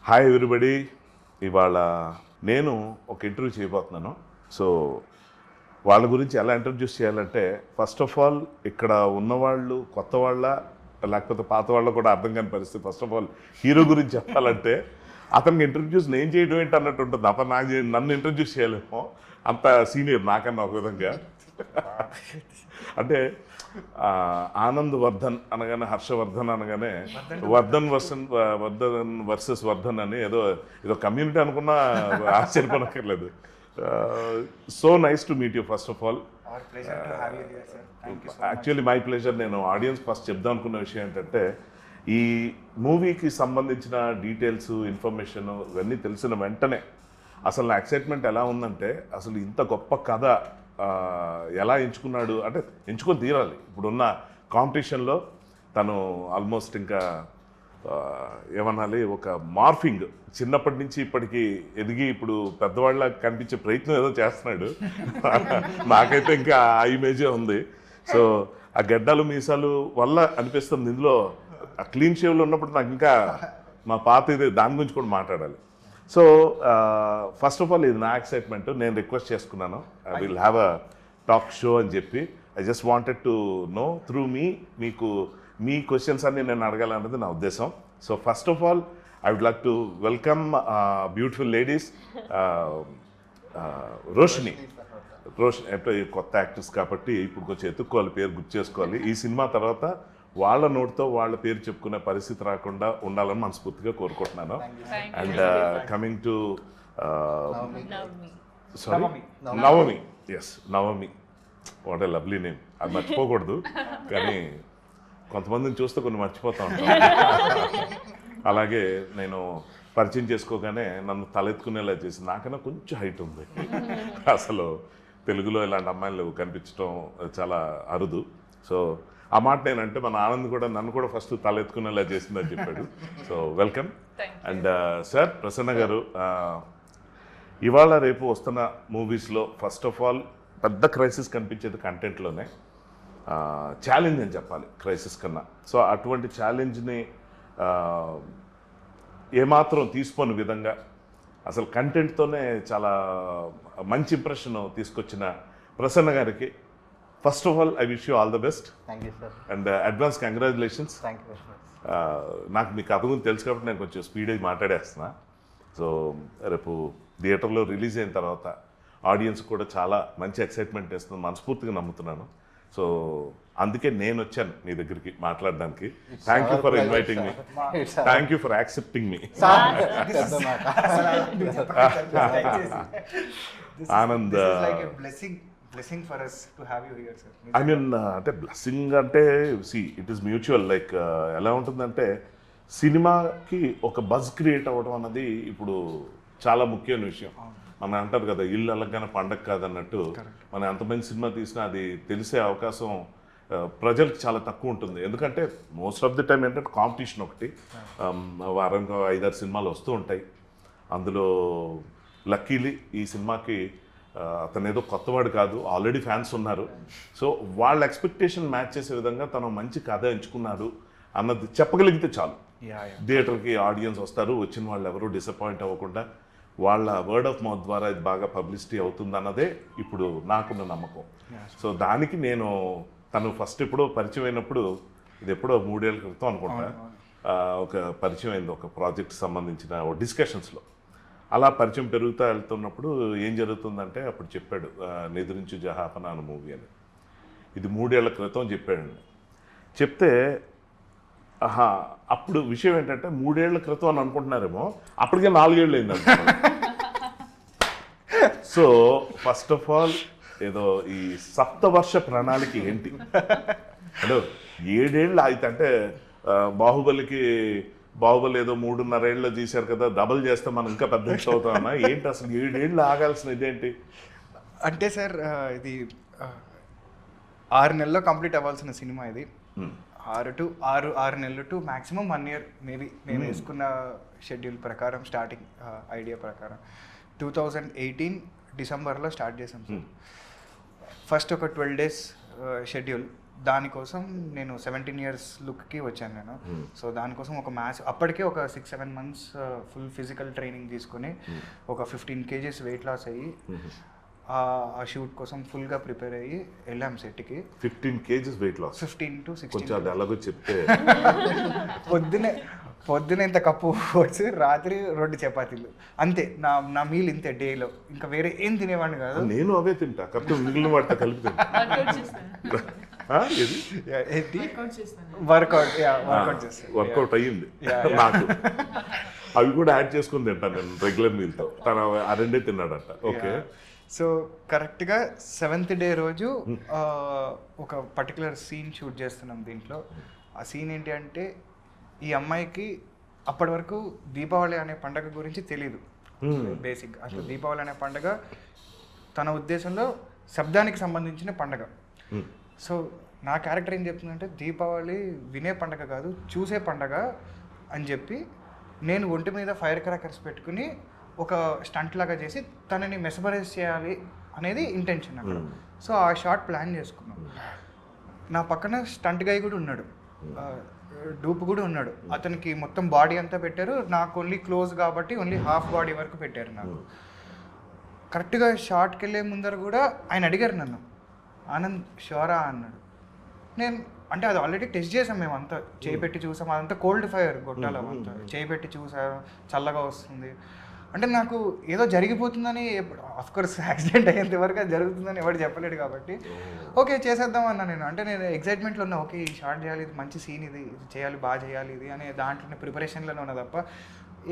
Hi everybody. ఇవాళ నేను ఒక ఇంటర్వ్యూ చేయబోతున్నాను. సో వాళ్ళ గురించి ఎలా ఇంట్రడ్యూస్ చేయాలంటే, ఫస్ట్ ఆఫ్ ఆల్ ఇక్కడ ఉన్నవాళ్ళు కొత్త వాళ్ళ లేకపోతే పాత వాళ్ళ కూడా అర్థం కాని పరిస్థితి. ఫస్ట్ ఆఫ్ ఆల్ హీరో గురించి చెప్పాలంటే అతనికి ఇంట్రడ్యూస్ నేను చేయడం ఏంటి అన్నట్టు ఉంటుంది. అతను నన్ను ఇంట్రడ్యూస్ చేయలేమో, అంత సీనియర్ నాకన్నా ఒక విధంగా. అంటే ఆనంద్ వర్ధన్ అనగానే, హర్షవర్ధన్ అనగానే వర్ధన్ వర్సెస్ వర్ధన్ అని ఏదో కమ్యూనిటీ అనుకున్నా ఆశ్చర్యపడక్కర్లేదు. So nice to meet you first of all. Actually my pleasure. నేను ఆడియన్స్ ఫస్ట్ చెప్దాం అనుకున్న విషయం ఏంటంటే, ఈ మూవీకి సంబంధించిన డీటెయిల్స్, ఇన్ఫర్మేషన్ ఇవన్నీ తెలిసిన వెంటనే అసలు నా ఎక్సైట్మెంట్ ఎలా ఉందంటే, అసలు ఇంత గొప్ప కథ ఎలా ఎంచుకున్నాడు అంటే, ఎంచుకొని తీరాలి. ఇప్పుడున్న కాంపిటీషన్లో తను ఆల్మోస్ట్ ఇంకా ఏమనాలి, ఒక మార్ఫింగ్, చిన్నప్పటి నుంచి ఇప్పటికి ఎదిగి ఇప్పుడు పెద్దవాళ్ళ కనిపించే ప్రయత్నం ఏదో చేస్తున్నాడు. నాకైతే ఇంకా ఆ ఇమేజే ఉంది. సో ఆ గడ్డలు మీసాలు వల్ల అనిపిస్తుంది. ఇందులో ఆ క్లీన్ షేవ్లో ఉన్నప్పుడు నాకు ఇంకా మా పాత ఇది దాని గురించి కూడా మాట్లాడాలి. సో ఫస్ట్ ఆఫ్ ఆల్ ఇది నా ఎక్సైట్మెంట్. నేను రిక్వెస్ట్ చేసుకున్నాను, I will have a talk show అని చెప్పి. I just wanted to know through మీకు మీ క్వశ్చన్స్ అన్ని నేను అడగాలన్నది నా ఉద్దేశం. So first of all I would like to welcome beautiful ladies. Roshini అంటే కొత్త యాక్టర్స్ కాబట్టి ఇప్పుడు కొంచెం ఎత్తుక్కోవాలి, పేరు గుర్తు చేసుకోవాలి. ఈ సినిమా తర్వాత వాళ్ళ నోటితో వాళ్ళ పేరు చెప్పుకునే పరిస్థితి రాకుండా ఉండాలని మనస్ఫూర్తిగా కోరుకుంటున్నాను. And coming to sorry, Navami. Yes, Navami. What a lovely name. అది మర్చిపోకూడదు, కానీ కొంతమందిని చూస్తే కొన్ని మర్చిపోతూ ఉంటాం. అలాగే నేను పరిచయం చేసుకోగానే నన్ను తలెత్తుకునేలా చేసి, నాకన్నా కొంచెం హైట్ ఉంది. అసలు తెలుగులో ఇలాంటి అమ్మాయిలు కనిపించడం చాలా అరుదు. సో ఆ మాట నేనంటే మన ఆనంద్ కూడా నన్ను కూడా ఫస్ట్ తలెత్తుకునేలా చేసిందని చెప్పాడు. So welcome. And sir, Prasanna గారు, ఇవాళ రేపు వస్తున్న మూవీస్లో ఫస్ట్ ఆఫ్ ఆల్ పెద్ద క్రైసిస్ కనిపించేది కంటెంట్లోనే. ఛాలెంజ్ అని చెప్పాలి క్రైసిస్ కన్నా. సో అటువంటి ఛాలెంజ్ని ఏమాత్రం తీసుకోని విధంగా అసలు కంటెంట్తోనే చాలా మంచి ఇంప్రెషన్ తీసుకొచ్చిన ప్రసన్న గారికి first of all I wish you all the best. And advance congratulations. నాకు మీ కథ గురించి తెలుసు కాబట్టి నేను కొంచెం స్పీడ్ అయి మాట్లాడేస్తున్నా. సో రేపు థియేటర్లో రిలీజ్ అయిన తర్వాత ఆడియన్స్ కూడా చాలా మంచి ఎక్సైట్మెంట్ వేస్తుంది మనస్ఫూర్తిగా నమ్ముతున్నాను. సో అందుకే నేను వచ్చాను మీ దగ్గరికి మాట్లాడడానికి. Thank you for inviting me. Thank you for accepting me. Anand, blessing for us to have you here, sir. I mean అంటే బ్లెస్సింగ్ అంటే ఇట్ ఈస్ మ్యూచువల్. లైక్ ఎలా ఉంటుందంటే, సినిమాకి ఒక బజ్ క్రియేట్ అవ్వడం అన్నది ఇప్పుడు చాలా ముఖ్యమైన విషయం. మనం అంటారు కదా, ఇల్లు అలగ్గానే పండగ కాదన్నట్టు, మనం ఎంతమంది సినిమా తీసినా అది తెలిసే అవకాశం ప్రజలకు చాలా తక్కువ ఉంటుంది. ఎందుకంటే మోస్ట్ ఆఫ్ ది టైం ఏంటంటే కాంపిటీషన్ ఒకటి, వారంగా 5-6 సినిమాలు వస్తూ ఉంటాయి. అందులో లక్కీలీ ఈ సినిమాకి అతను ఏదో కొత్తవాడు కాదు, ఆల్రెడీ ఫ్యాన్స్ ఉన్నారు. సో వాళ్ళ ఎక్స్పెక్టేషన్ మ్యాచ్ చేసే విధంగా తను మంచి కథ ఎంచుకున్నాడు అన్నది చెప్పగలిగితే చాలు. థియేటర్కి ఆడియన్స్ వస్తారు, వచ్చిన వాళ్ళు ఎవరూ డిసప్పాయింట్ అవ్వకుండా వాళ్ళ వర్డ్ ఆఫ్ మౌత్ ద్వారా ఇది బాగా పబ్లిసిటీ అవుతుంది అన్నదే ఇప్పుడు నాకున్న నమ్మకం. సో దానికి నేను తను ఫస్ట్ ఎప్పుడో పరిచయం అయినప్పుడు, ఇది ఎప్పుడో 3 ఏళ్ల క్రితం అనుకుంటా, ఒక పరిచయం అయింది ఒక ప్రాజెక్ట్ సంబంధించిన డిస్కషన్స్లో. అలా పరిచయం పెరుగుతూ వెళ్తున్నప్పుడు ఏం జరుగుతుందంటే, అప్పుడు చెప్పాడు నిద్రించు జహాపన అన్న మూవీ అని. ఇది 3 ఏళ్ల క్రితం చెప్పాడండి. చెప్తే అప్పుడు విషయం ఏంటంటే, 3 ఏళ్ల క్రితం అని అనుకుంటున్నారేమో, అప్పటికే 4 ఏళ్ళు అయింది అనుకుంటున్నాను. సో ఫస్ట్ ఆఫ్ ఆల్ ఏదో ఈ సప్తవర్ష ప్రణాళిక ఏంటి? హలో, 7 ఏళ్ళు అయితే అంటే బాహుబలి ఏదో 3.5 ఏళ్ళలో తీశారు కదా, డబుల్ చేస్తే మనం ఇంకా పెద్ద హిట్ అవుతామన్నా ఏంటి? అసలు 7 ఏళ్ళు ఆగాల్సిన ఇదేంటి అంటే సార్, ఇది 6 నెలల్లో కంప్లీట్ అవ్వాల్సిన సినిమా ఇది. 6 నెలలు టు మ్యాక్సిమం 1 year మేబీ. నేను వేసుకున్న షెడ్యూల్ ప్రకారం, స్టార్టింగ్ ఐడియా ప్రకారం 2018 డిసెంబర్లో స్టార్ట్ చేసాం సార్. ఫస్ట్ ఒక 12 days షెడ్యూల్, దానికోసం నేను 17 years లుక్కి వచ్చాను నేను. సో దానికోసం ఒక అప్పటికే ఒక 6-7 months ఫుల్ ఫిజికల్ ట్రైనింగ్ తీసుకొని ఒక 15 kgs వెయిట్ లాస్ అయ్యి ఆ షూట్ కోసం ఫుల్గా ప్రిపేర్ అయ్యి వెళ్ళాం సెట్కి. 15 kgs వెయిట్ లాస్. 15 to 16. కొంచెం అది అలాగో చెప్తే. పొద్దున ఇంత కప్పు ఓట్స్, రాత్రి 2 చపాతీలు, అంతే నా మీల్ ఇంతే డేలో. ఇంకా వేరే ఏం తినేవాడిని కాదు. నేను అవే తింటా, కరెక్ట్ మిగిలిన వాటితో కలిపి వర్కౌట్ అయ్యింది నాకు. అవి కూడా యాడ్ చేసుకుని తింటాను నేను రెగ్యులర్ మీల్తో. తను ఆ రెండే తిన్నాడట. ఓకే. సో కరెక్ట్గా 7th day రోజు ఒక పర్టికులర్ సీన్ షూట్ చేస్తున్నాం దీంట్లో. ఆ సీన్ ఏంటి అంటే, ఈ అమ్మాయికి అప్పటి వరకు దీపావళి అనే పండగ గురించి తెలీదు. బేసిక్ అసలు దీపావళి అనే పండగ తన ఉద్దేశంలో శబ్దానికి సంబంధించిన పండగ. సో నా క్యారెక్టర్ ఏం చెప్తుందంటే, దీపావళి వినే పండగ కాదు, చూసే పండగ అని చెప్పి నేను ఒంటి మీద ఫైర్ క్రాకర్స్ పెట్టుకుని ఒక స్టంట్ లాగా చేసి తనని మెసమరైజ్ చేయాలి అనేది ఇంటెన్షన్ అక్కడ. సో ఆ షాట్ ప్లాన్ చేసుకున్నాం. నా పక్కన స్టంట్ గై కూడా ఉన్నాడు, డూప్ కూడా ఉన్నాడు. అతనికి మొత్తం బాడీ అంతా పెట్టారు, నాకు ఓన్లీ క్లోజ్ కాబట్టి ఓన్లీ హాఫ్ బాడీ వరకు పెట్టారు నాకు. కరెక్ట్గా షార్ట్కి వెళ్ళే ముందర కూడా ఆయన అడిగారు నన్ను, ఆనంద్ షోరా అన్నాడు. నేను అంటే అది ఆల్రెడీ టెస్ట్ చేసాం మేము అంతా, చేయి పెట్టి చూసాం, అదంతా కోల్డ్ ఫైర్ గొట్టాలి, అవంతా చేయి పెట్టి చూసాం, చల్లగా వస్తుంది అంటే నాకు ఏదో జరిగిపోతుందని. అఫ్కోర్స్ యాక్సిడెంట్ అయ్యేంత వరకు అది జరుగుతుందని ఎవరు చెప్పలేడు కాబట్టి ఓకే చేసేద్దాం అన్నా నేను. అంటే నేను ఎక్సైట్మెంట్లో ఉన్నా, ఓకే ఈ షార్ట్ చేయాలి, ఇది మంచి సీన్, ఇది చేయాలి, బాగా చేయాలి ఇది అనే దాంట్లోనే ప్రిపరేషన్లోనే ఉన్నా తప్ప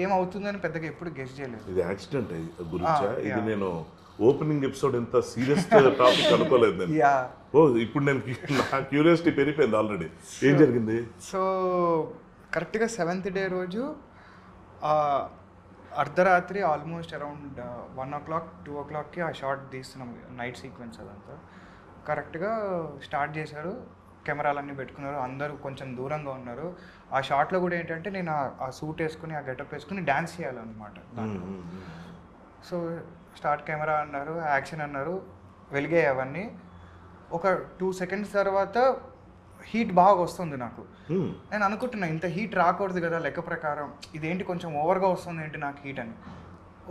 ఏమవుతుందని పెద్దగా ఎప్పుడు గెస్ చేయలేదు. ఇది యాక్సిడెంట్ గురించి ఇది నేను ఓపెనింగ్ ఎపిసోడ్ ఎంత సీరియస్ టాపిక్ అనుకోలేదు నేను. ఓ ఇప్పుడు నేను నా క్యూరియాసిటీ పెరిగిపోయింది ఆల్రెడీ. ఏం జరిగింది? సో కరెక్ట్గా 7th day రోజు అర్ధరాత్రి ఆల్మోస్ట్ అరౌండ్ 1 o'clock 2 o'clockకి ఆ షార్ట్ తీస్తున్నాం, నైట్ సీక్వెన్స్ అదంతా. కరెక్ట్గా స్టార్ట్ చేశారు, కెమెరాలన్నీ పెట్టుకున్నారు, అందరూ కొంచెం దూరంగా ఉన్నారు. ఆ షార్ట్లో కూడా ఏంటంటే నేను ఆ సూట్ వేసుకుని ఆ గెటప్ వేసుకుని డ్యాన్స్ చేయాలన్నమాట దాంట్లో. సో స్టార్ట్ కెమెరా అన్నారు, యాక్షన్ అన్నారు, వెలిగాయి అవన్నీ. ఒక 2 seconds తర్వాత హీట్ బాగా వస్తుంది నాకు. నేను అనుకుంటున్నా ఇంత హీట్ రాకూడదు కదా లెక్క ప్రకారం, ఇదేంటి కొంచెం ఓవర్గా వస్తుంది ఏంటి నాకు హీట్ అని.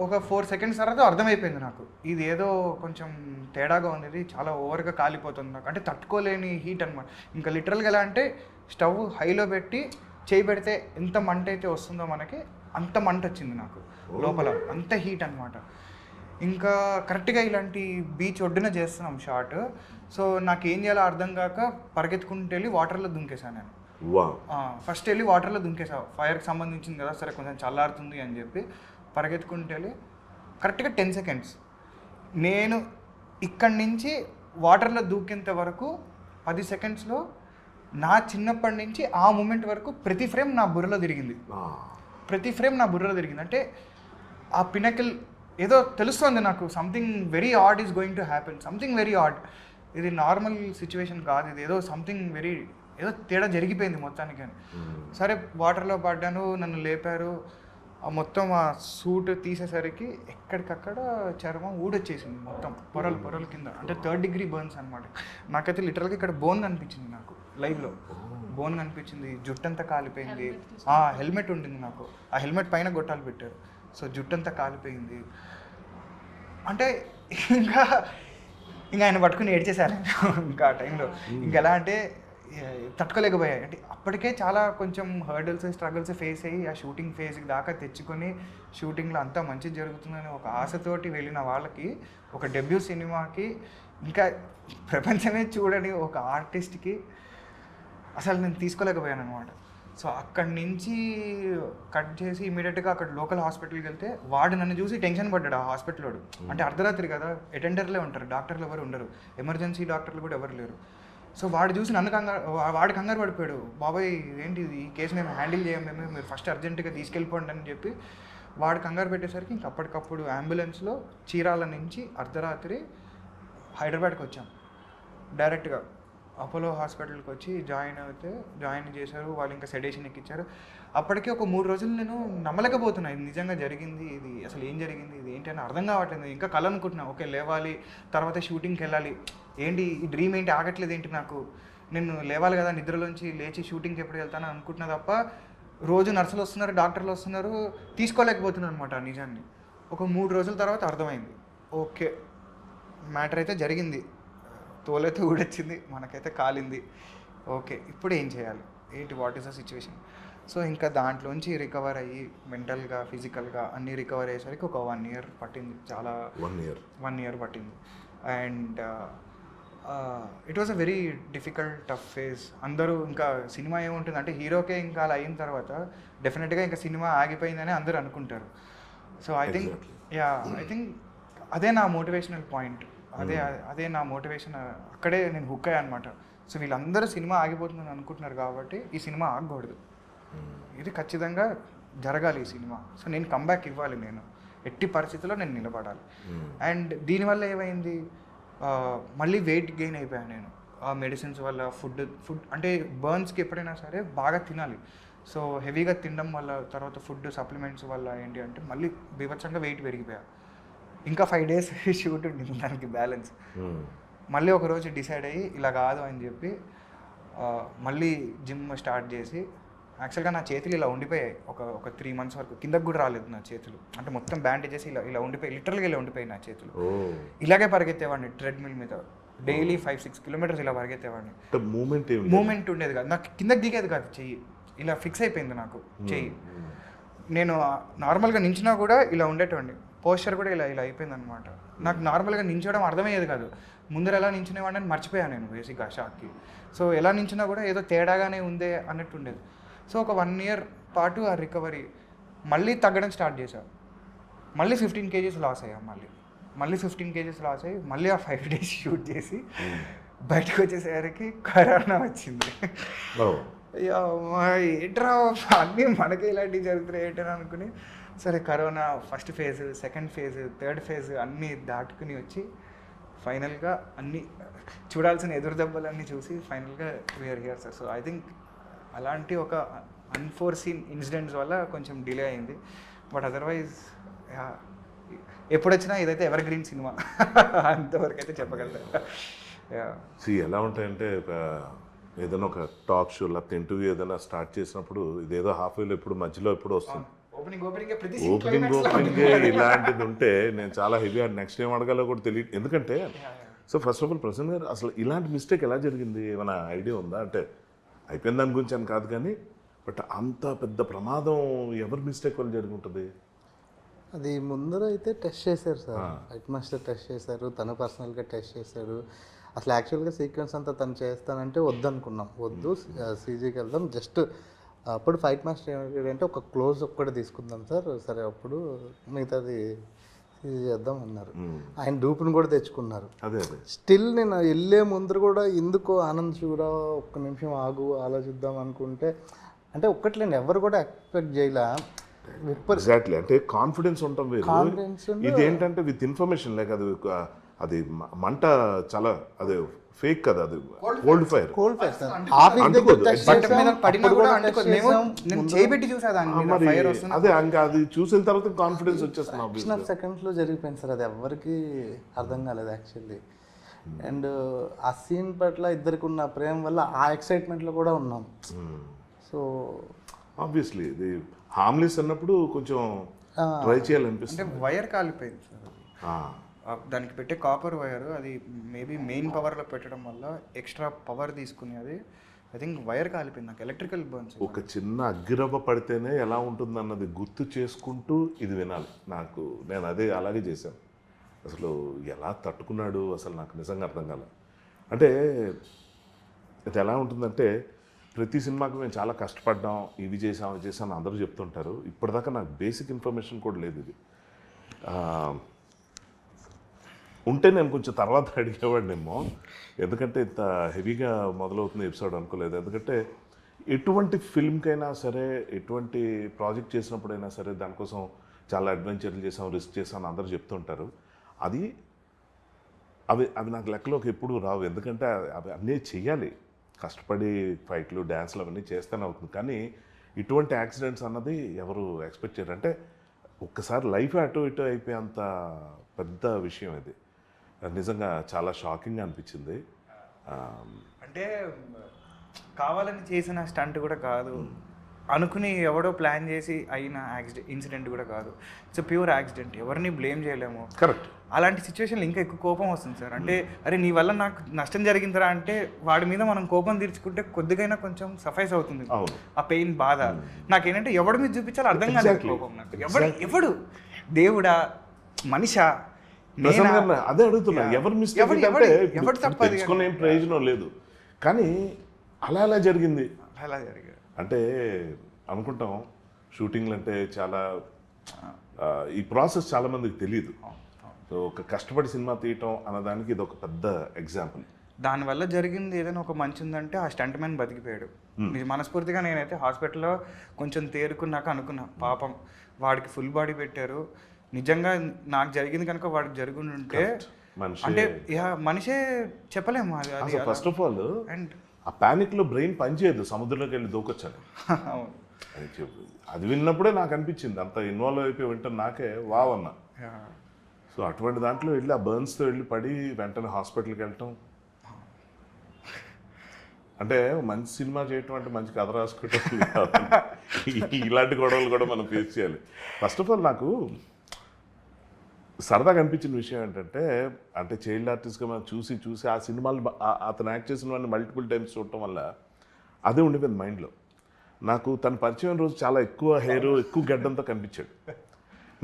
ఒక 4 seconds తర్వాత అర్థమైపోయింది నాకు, ఇది ఏదో కొంచెం తేడాగా ఉంది, చాలా ఓవర్గా కాలిపోతుంది నాకు, అంటే తట్టుకోలేని హీట్ అనమాట. ఇంకా లిటరల్గా ఎలా అంటే స్టవ్ హైలో పెట్టి చేయి పెడితే ఎంత మంట అయితే వస్తుందో మనకి అంత మంట వచ్చింది నాకు లోపల, అంత హీట్ అనమాట. ఇంకా కరెక్ట్గా ఇలాంటి బీచ్ ఒడ్డున చేస్తున్నాం షార్ట్. సో నాకు ఏం చేయాలో అర్థం కాక పరిగెత్తుకుంటూ వెళ్ళి వాటర్లో దుంకేసాను నేను. ఫస్ట్ వెళ్ళి వాటర్లో దుంకేసా, ఫైర్కి సంబంధించింది కదా సరే కొంచెం చల్లారుతుంది అని చెప్పి పరిగెత్తుకుంటూ వెళ్ళి కరెక్ట్గా 10 seconds నేను ఇక్కడి నుంచి వాటర్లో దూకేంత వరకు 10 secondsలో నా చిన్నప్పటి నుంచి ఆ మూమెంట్ వరకు ప్రతి ఫ్రేమ్ నా బుర్రలో తిరిగింది. అంటే ఆ పినకిల్ ఏదో తెలుస్తుంది నాకు, something very odd is going to happen, something very odd. ఇది నార్మల్ సిచ్యువేషన్ కాదు, ఇది ఏదో సంథింగ్ ఏదో తేడా జరిగిపోయింది మొత్తానికి అని. సరే వాటర్లో పడ్డాను, నన్ను లేపారు, మొత్తం ఆ సూట్ తీసేసరికి ఎక్కడికక్కడ చర్మం ఊడొచ్చేసింది మొత్తం, పొరలు కింద, అంటే 3rd degree బర్న్స్ అనమాట. నాకైతే లిటరల్గా ఇక్కడ బోన్ కనిపించింది, నాకు లైవ్లో బోన్ కనిపించింది, జుట్టంతా కాలిపోయింది. హెల్మెట్ ఉండింది నాకు, ఆ హెల్మెట్ పైన గొట్టాలు పెట్టారు, సో జుట్టంతా కాలిపోయింది. అంటే ఇంకా ఆయన పట్టుకుని ఏడ్చేశాను ఇంకా ఆ టైంలో. ఇంకెలా అంటే తట్టుకోలేకపోయాయి, అంటే అప్పటికే చాలా కొంచెం హర్డల్స్ స్ట్రగుల్స్ ఫేస్ అయ్యి ఆ షూటింగ్ ఫేజ్కి దాకా తెచ్చుకొని షూటింగ్లో అంతా మంచి జరుగుతుందని ఒక ఆశతోటి వెళ్ళిన వాళ్ళకి, ఒక డెబ్యూ సినిమాకి, ఇంకా ప్రపంచమే చూడని ఒక ఆర్టిస్ట్కి అసలు నేను తీసుకోలేకపోయాను అనమాట. సో అక్కడి నుంచి కట్ చేసి ఇమీడియట్గా అక్కడ లోకల్ హాస్పిటల్కి వెళ్తే వాడు నన్ను చూసి టెన్షన్ పడ్డాడు ఆ హాస్పిటల్ వాడు. అంటే అర్ధరాత్రి కదా, అటెండర్లే ఉంటారు, డాక్టర్లు ఎవరు ఉండరు, ఎమర్జెన్సీ డాక్టర్లు కూడా ఎవరు లేరు. సో వాడు చూసి నన్ను వాడు కంగారు పడిపోయాడు, బాబాయ్ ఏంటి ఈ కేసు మేము హ్యాండిల్ చేయము, మీరు ఫస్ట్ అర్జెంటుగా తీసుకెళ్ళిపోండి అని చెప్పి వాడు కంగారు పెట్టేసరికి ఇంక అప్పటికప్పుడు అంబులెన్స్లో చీరాల నుంచి అర్ధరాత్రి హైదరాబాద్కి వచ్చాం. డైరెక్ట్గా అపోలో హాస్పిటల్కి వచ్చి జాయిన్ చేశారు వాళ్ళు, ఇంకా సెడేషన్ ఎక్కించారు. అప్పటికే ఒక 3 రోజులు నేను నమ్మలేకపోతున్నా, ఇది నిజంగా జరిగింది, ఇది అసలు ఏం జరిగింది, ఇది ఏంటి అని అర్థం కావట్లేదు. ఇంకా కళ అనుకుంటున్నా, ఓకే లేవాలి, తర్వాత షూటింగ్కి వెళ్ళాలి, ఏంటి ఈ డ్రీమ్ ఏంటి ఆగట్లేదు ఏంటి నాకు, నేను లేవాలి కదా నిద్రలోంచి లేచి షూటింగ్కి ఎప్పుడు వెళ్తాను అనుకుంటున్నా తప్ప రోజు నర్సులు వస్తున్నారు, డాక్టర్లు వస్తున్నారు, తీసుకోలేకపోతున్నాను అనమాట ఆ నిజాన్ని. ఒక 3 రోజుల తర్వాత అర్థమైంది, ఓకే మ్యాటర్ అయితే జరిగింది, తోలైతే ఊడొచ్చింది, మనకైతే కాలింది, ఓకే ఇప్పుడు ఏం చేయాలి, what is the situation. So ఇంకా దాంట్లోంచి రికవర్ అయ్యి మెంటల్గా ఫిజికల్గా అన్నీ రికవర్ అయ్యేసరికి ఒక 1 year పట్టింది, చాలా 1 year పట్టింది. And it was a very difficult tough phase. అందరూ ఇంకా సినిమా ఏముంటుంది అంటే హీరోకే ఇంకా అలా అయిన తర్వాత డెఫినెట్గా ఇంకా సినిమా ఆగిపోయిందని అందరూ అనుకుంటారు. సో ఐ థింక్ అదే నా మోటివేషనల్ పాయింట్, అదే నా మోటివేషన్. అక్కడే నేను హుక్ అయ్యా అనమాట. సో వీళ్ళందరూ సినిమా ఆగిపోతుందని అనుకుంటున్నారు కాబట్టి ఈ సినిమా ఆగకూడదు, ఇది ఖచ్చితంగా జరగాలి ఈ సినిమా. సో నేను కంబ్యాక్ ఇవ్వాలి, నేను ఎట్టి పరిస్థితుల్లో నేను నిలబడాలి. అండ్ దీనివల్ల ఏమైంది, మళ్ళీ వెయిట్ గెయిన్ అయిపోయాను నేను ఆ మెడిసిన్స్ వల్ల. ఫుడ్ అంటే బర్న్స్కి ఎప్పుడైనా సరే బాగా తినాలి. సో హెవీగా తినడం వల్ల తర్వాత ఫుడ్ సప్లిమెంట్స్ వల్ల ఏంటి అంటే మళ్ళీ బీభత్సంగా వెయిట్ పెరిగిపోయా. ఇంకా 5 days షూట్ ఉండింది దానికి బ్యాలెన్స్. మళ్ళీ ఒకరోజు డిసైడ్ అయ్యి ఇలా కాదు అని చెప్పి మళ్ళీ జిమ్ స్టార్ట్ చేసి, యాక్చువల్గా నా చేతులు ఇలా ఉండిపోయాయి ఒక 3 months వరకు, కిందకు కూడా రాలేదు నా చేతులు. అంటే మొత్తం బ్యాండేజెస్ ఇలా ఉండిపోయి, లిటరల్గా ఇలా ఉండిపోయాయి నా చేతులు. ఇలాగే పరిగెత్తేవాడిని ట్రెడ్మిల్ మీద డైలీ 5-6 kilometers ఇలా పరిగెత్తేవాడిని. మూమెంట్ ఉండేది కాదు, నాకు కిందకి దిగేది కాదు, చెయ్యి ఇలా ఫిక్స్ అయిపోయింది నాకు చెయ్యి. నేను నార్మల్గా నించినా కూడా ఇలా ఉండేటండి, పోస్చర్ కూడా ఇలా అయిపోయింది అనమాట. నాకు నార్మల్గా నించడం అర్థమయ్యేది కాదు, ముందర ఎలా నించునేవాడిని అని మర్చిపోయాను నేను బేసిక్గా షాక్కి. సో ఎలా నించినా కూడా ఏదో తేడాగానే ఉందే అన్నట్టు ఉండేది. సో ఒక 1 year పాటు ఆ రికవరీ, మళ్ళీ తగ్గడం స్టార్ట్ చేశాను. మళ్ళీ 15 kgs లాస్ అయ్యాం, మళ్ళీ 15 kgs లాస్ అయ్యి మళ్ళీ ఆ 5 days షూట్ చేసి బయటకు వచ్చేసరికి కరోనా వచ్చింది. ఏంట్రా అన్నీ మనకి ఇలాంటివి జరుగుతున్నాయి ఏంటని అనుకుని, సరే corona first phase, second phase, third phase అన్నీ దాటుకుని వచ్చి ఫైనల్గా అన్నీ చూడాల్సిన ఎదురు దెబ్బలన్నీ చూసి ఫైనల్గా we're here sir. So I think అలాంటి ఒక అన్ఫోర్సీన్ ఇన్సిడెంట్స్ వల్ల కొంచెం డిలే అయింది. బట్ అదర్వైజ్ ఎప్పుడొచ్చినా ఇదైతే ఎవర్ గ్రీన్ సినిమా అంతవరకు అయితే చెప్పగలుగుతా. ఎలా ఉంటాయంటే ఏదైనా ఒక టాక్ షో లేకపోతే ఇంటర్వ్యూ ఏదైనా స్టార్ట్ చేసినప్పుడు ఇదేదో హాఫ్ వేలో ఎప్పుడు మధ్యలో ఎప్పుడు వస్తుంది, ఓపెనింగ్ ఇలాంటిది ఉంటే నేను చాలా హెవీ అండ్ నెక్స్ట్ ఏం అడగాలో కూడా తెలియదు. ఎందుకంటే so first of all Prasanna గారు, అసలు ఇలాంటి మిస్టేక్ ఎలా జరిగింది, ఏమైనా ఐడియా ఉందా? అంటే అయిపోయింది దాని గురించి అని కాదు కానీ, బట్ అంత పెద్ద ప్రమాదం ఎవరి మిస్టేక్ వల్ల జరిగి ఉంటుంది? అది ముందర అయితే టెస్ట్ చేశారు సార్, ఫైట్ మాస్టర్ టెస్ట్ చేశారు, తను పర్సనల్గా టెస్ట్ చేశారు. అసలు యాక్చువల్గా సీక్వెన్స్ అంతా తను చేస్తానంటే వద్దనుకున్నాం, వద్దు సీజీకి వెళ్దాం, జస్ట్ అప్పుడు ఫైట్ మాస్టర్ ఏమంటే ఒక క్లోజ్ ఒక్కటి తీసుకుందాం సార్, సరే అప్పుడు మిగతాది సీజీ చేద్దాం అన్నారు. ఆయన డూపుని కూడా తెచ్చుకున్నారు. స్టిల్ నేను వెళ్ళే ముందర కూడా ఎందుకో ఆనంద్ చూరా ఒక్క నిమిషం ఆగు ఆలోచిద్దాం అనుకుంటే, అంటే ఒక్కట్లేండి ఎవరు కూడా ఎక్స్పెక్ట్ చేయలే. ఎగ్జాక్ట్లీ, అంటే కాన్ఫిడెన్స్ ఉంటాం వేరు, ఇదేంటంటే విత్ ఇన్ఫర్మేషన్ లేక అది మంట చాలా అదే ఫేక్ కదా, అది కోల్డ్ ఫైర్ అదే అది చూసిన తర్వాత కాన్ఫిడెన్స్ వచ్చేస్తుంది. సెకండ్స్లో జరిగిపోయింది సార్, అది ఎవరికి అర్థం కాలేదు యాక్చువల్లీ. అండ్ ఆ సీన్ పట్ల ఇద్దరికి ఉన్న ప్రేమ వల్ల ఆ ఎక్సైట్మెంట్లో కూడా ఉన్నాం. సో ఆబ్వియస్లీ ఇది హార్మ్లెస్ అన్నప్పుడు కొంచెం ట్రై చేయాలనిపిస్తుంది. అంటే వైర్ కాలిపోయింది సార్, దానికి పెట్టే కాపర్ వైర్, అది మేబీ మెయిన్ పవర్లో పెట్టడం వల్ల ఎక్స్ట్రా పవర్ తీసుకుని అది ఐ థింక్ వైర్ కాలిపోయింది. నాకు ఎలక్ట్రికల్ బర్న్స్. ఒక చిన్న అగ్గిరవ్వ పడితేనే ఎలా ఉంటుంది అన్నది గుర్తు చేసుకుంటూ ఇది వినాలి. నేను అదే అలాగే చేశాను. అసలు ఎలా తట్టుకున్నాడు అసలు నాకు నిజంగా అర్థం కాలే. అంటే ఇది ఎలా ఉంటుందంటే ప్రతి సినిమాకి మేము చాలా కష్టపడ్డాం, ఇవి చేసాం అందరూ చెప్తుంటారు. ఇప్పటిదాకా నాకు బేసిక్ ఇన్ఫర్మేషన్ కూడా లేదు. ఇది ఉంటే నేను కొంచెం తర్వాత అడిగేవాడినేమో, ఎందుకంటే ఇంత హెవీగా మొదలవుతుంది ఎపిసోడ్ అనుకోలేదు. ఎందుకంటే ఎటువంటి ఫిల్మ్కైనా సరే, ఎటువంటి ప్రాజెక్ట్ చేసినప్పుడైనా సరే దానికోసం చాలా అడ్వెంచర్లు చేసాం, రిస్క్ చేసాం అందరూ చెప్తుంటారు. అవి నాకు లెక్కలోకి ఎప్పుడూ రావు. ఎందుకంటే అవి అన్నీ చెయ్యాలి, కష్టపడి ఫైట్లు డ్యాన్స్లు అవన్నీ చేస్తూనే అవుతుంది. కానీ ఇటువంటి యాక్సిడెంట్స్ అన్నది ఎవరు ఎక్స్పెక్ట్ చేయరు. అంటే ఒక్కసారి లైఫ్ అటు ఇటు అయిపోయేంత పెద్ద విషయం ఇది. నిజంగా చాలా షాకింగ్గా అనిపించింది. అంటే కావాలని చేసిన స్టంట్ కూడా కాదు, అనుకుని ఎవడో ప్లాన్ చేసి అయిన ఇన్సిడెంట్ కూడా కాదు. ఇట్స్ ప్యూర్ యాక్సిడెంట్, ఎవరిని బ్లేమ్ చేయలేము. కరెక్ట్. అలాంటి సిచ్యువేషన్లో ఇంకా ఎక్కువ కోపం వస్తుంది సార్. అంటే అరే నీ వల్ల నాకు నష్టం జరిగిందిరా అంటే వాడి మీద మనం కోపం తీర్చుకుంటే కొద్దిగైనా కొంచెం సఫైస్ అవుతుంది ఆ పెయిన్, బాధ. నాకేంటంటే ఎవడి మీద చూపించాలో అర్థం కాలేదు కోపం నాకు. ఎవడు దేవుడా మనిషా? అదే అడుగుతున్నా, ఎవరు మిస్టేక్ అంటే తెలుసుకునే ఏం ప్రయోజనం లేదు, కానీ అలా జరిగింది. అలా జరిగింది అంటే అనుకుంటాం షూటింగ్లు అంటే చాలా ఈ ప్రాసెస్ చాలా మందికి తెలియదు. సో ఒక కష్టపడి సినిమా తీయటం అన్నదానికి ఇది ఒక పెద్ద ఎగ్జాంపుల్. దానివల్ల జరిగింది ఏదైనా ఒక మంచి ఉందంటే ఆ స్టంట్ మ్యాన్ బతికిపోయాడు. మనస్ఫూర్తిగా నేనైతే హాస్పిటల్లో కొంచెం తేరుకున్నాక అనుకున్నా, పాపం వాడికి ఫుల్ బాడీ పెట్టారు, నిజంగా నాకు జరిగింది కనుక వాడికి జరుగుండి ఉంటే అంటే మనిషే చెప్పలేము. అది ఫస్ట్ ఆఫ్ ఆల్ అండ్ ఆ ప్యానిక్లో బ్రెయిన్ పనిచేయదు, సముద్రంలోకి వెళ్ళి దూకొచ్చాను. అది విన్నప్పుడే నాకు అనిపించింది, అంత ఇన్వాల్వ్ అయిపోయి వింటాను నాకే వావ్ అన్నా. సో అటువంటి దాంట్లో వెళ్ళి ఆ బర్న్స్తో వెళ్ళి పడి వెంటనే హాస్పిటల్కి వెళ్ళటం అంటే మంచి సినిమా చేయటం అంటే మంచి కథ రాసుకోవటం ఇలాంటి గొడవలు కూడా మనం ఫేస్ చేయాలి. ఫస్ట్ ఆఫ్ ఆల్ నాకు సరదాగా అనిపించిన విషయం ఏంటంటే, అంటే చైల్డ్ ఆర్టిస్ట్గా మనం చూసి ఆ సినిమాలు అతను యాక్ట్ చేసిన వాడిని మల్టిపుల్ టైమ్స్ చూడటం వల్ల అదే ఉండిపోయింది మైండ్లో. నాకు తన పరిచయం రోజు చాలా ఎక్కువ హెయిర్, ఎక్కువ గడ్డంతో కనిపించాడు.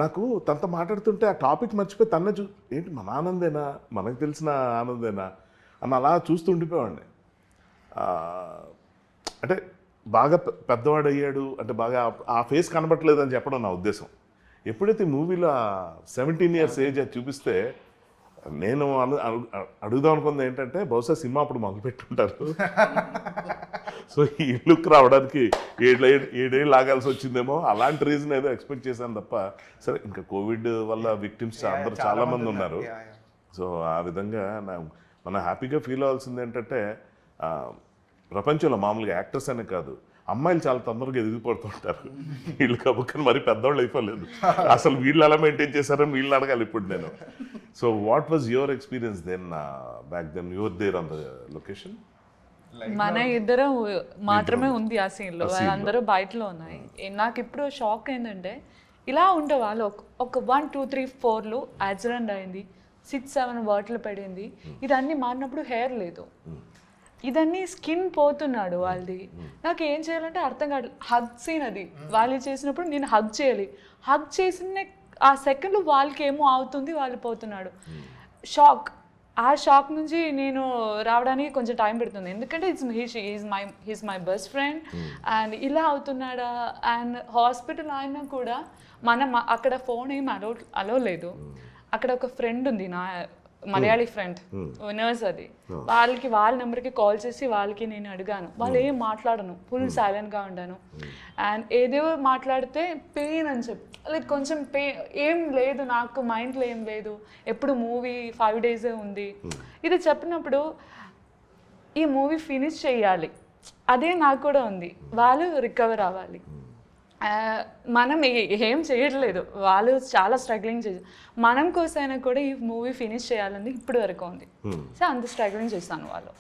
నాకు తనతో మాట్లాడుతుంటే ఆ టాపిక్ మర్చిపోయి తన్నే ఏంటి మన ఆనందేనా, మనకు తెలిసిన ఆనందేనా అని అలా చూస్తూ ఉండిపోయాడిని. అంటే బాగా పెద్దవాడు అయ్యాడు అంటే బాగా ఆ ఫేస్ కనబట్టలేదు అని చెప్పడం నా ఉద్దేశం. ఎప్పుడైతే మూవీలో 17 years ఏజ్ అది చూపిస్తే నేను అడుగుదాం అనుకుంది ఏంటంటే, బహుశా సినిమా అప్పుడు మొదలుపెట్టుంటారు, సో ఈ లుక్ రావడానికి 7 ఏళ్ళు లాగాల్సి వచ్చిందేమో, అలాంటి రీజన్ ఏదో ఎక్స్పెక్ట్ చేశాను తప్ప. సరే ఇంకా కోవిడ్ వల్ల విక్టిమ్స్ అందరూ చాలామంది ఉన్నారు. సో ఆ విధంగా మనం హ్యాపీగా ఫీల్ అవ్వాల్సింది ఏంటంటే, ప్రపంచంలో మామూలుగా యాక్టర్స్ అనే కాదు, అమ్మాయిలు చాలా తొందరగా ఎదిగిపోతుంటారు. వీళ్ళు కబుక్కని మరి పెద్దవాళ్ళు అయిపోలేదు. అసలు వీళ్ళు ఎలా మెయింటైన్ చేశారని వీళ్ళని అడగాలి ఇప్పుడు నేను. So what was your experience then back then your there on the location? మన ఇద్దరం మాత్రమే ఉంది ఆ సీన్లో, అందరూ బయటలో ఉన్నాయి. నాకు ఇప్పుడు షాక్ ఏంటంటే, ఇలా ఉండే వాళ్ళు ఒక 1, 2, 3, 4 యాక్సిడెంట్ అయింది, 6, 7 వాటిలో పడింది, ఇదన్నీ మారినప్పుడు హెయిర్ లేదు, ఇదన్నీ స్కిన్ పోతున్నాడు వాళ్ళది. నాకు ఏం చేయాలంటే అర్థం కాదు. హగ్ సీన్ అది వాళ్ళు చేసినప్పుడు నేను హగ్ చేయాలి, హగ్ చేసిన ఆ సెకండ్లో వాళ్ళకి ఏమో అవుతుంది, వాళ్ళు పోతున్నాడు. షాక్, ఆ షాక్ నుంచి నేను రావడానికి కొంచెం టైం పెడుతుంది, ఎందుకంటే he's my best friend and ఇలా అవుతున్నాడా. అండ్ హాస్పిటల్ అయినా కూడా మనం అక్కడ ఫోన్ ఏం అలో లేదు. అక్కడ ఒక ఫ్రెండ్ ఉంది నా మలయాళీ ఫ్రెండ్, నర్స్, అది వాళ్ళ నెంబర్కి కాల్ చేసి వాళ్ళకి నేను అడిగాను, వాళ్ళు ఏం మాట్లాడను, ఫుల్ సైలెంట్గా ఉండాను. అండ్ ఏదో మాట్లాడితే పెయిన్ అని చెప్పి, లైక్ కొంచెం పెయిన్ ఏం లేదు నాకు మైండ్లో ఏం లేదు, ఎప్పుడు మూవీ 5 days ఉంది, ఇది చెప్పినప్పుడు ఈ మూవీ ఫినిష్ చేయాలి, అదే నాకు కూడా ఉంది, వాళ్ళు రికవర్ అవ్వాలి. మనం ఏం చేయట్లేదు, వాళ్ళు చాలా స్ట్రగ్లింగ్ చేశారు, మనం కోసమైనా కూడా ఈ మూవీ ఫినిష్ చేయాలని ఇప్పుడు వరకు ఉంది. సో అంత స్ట్రగ్లింగ్ చేస్తాను వాళ్ళు.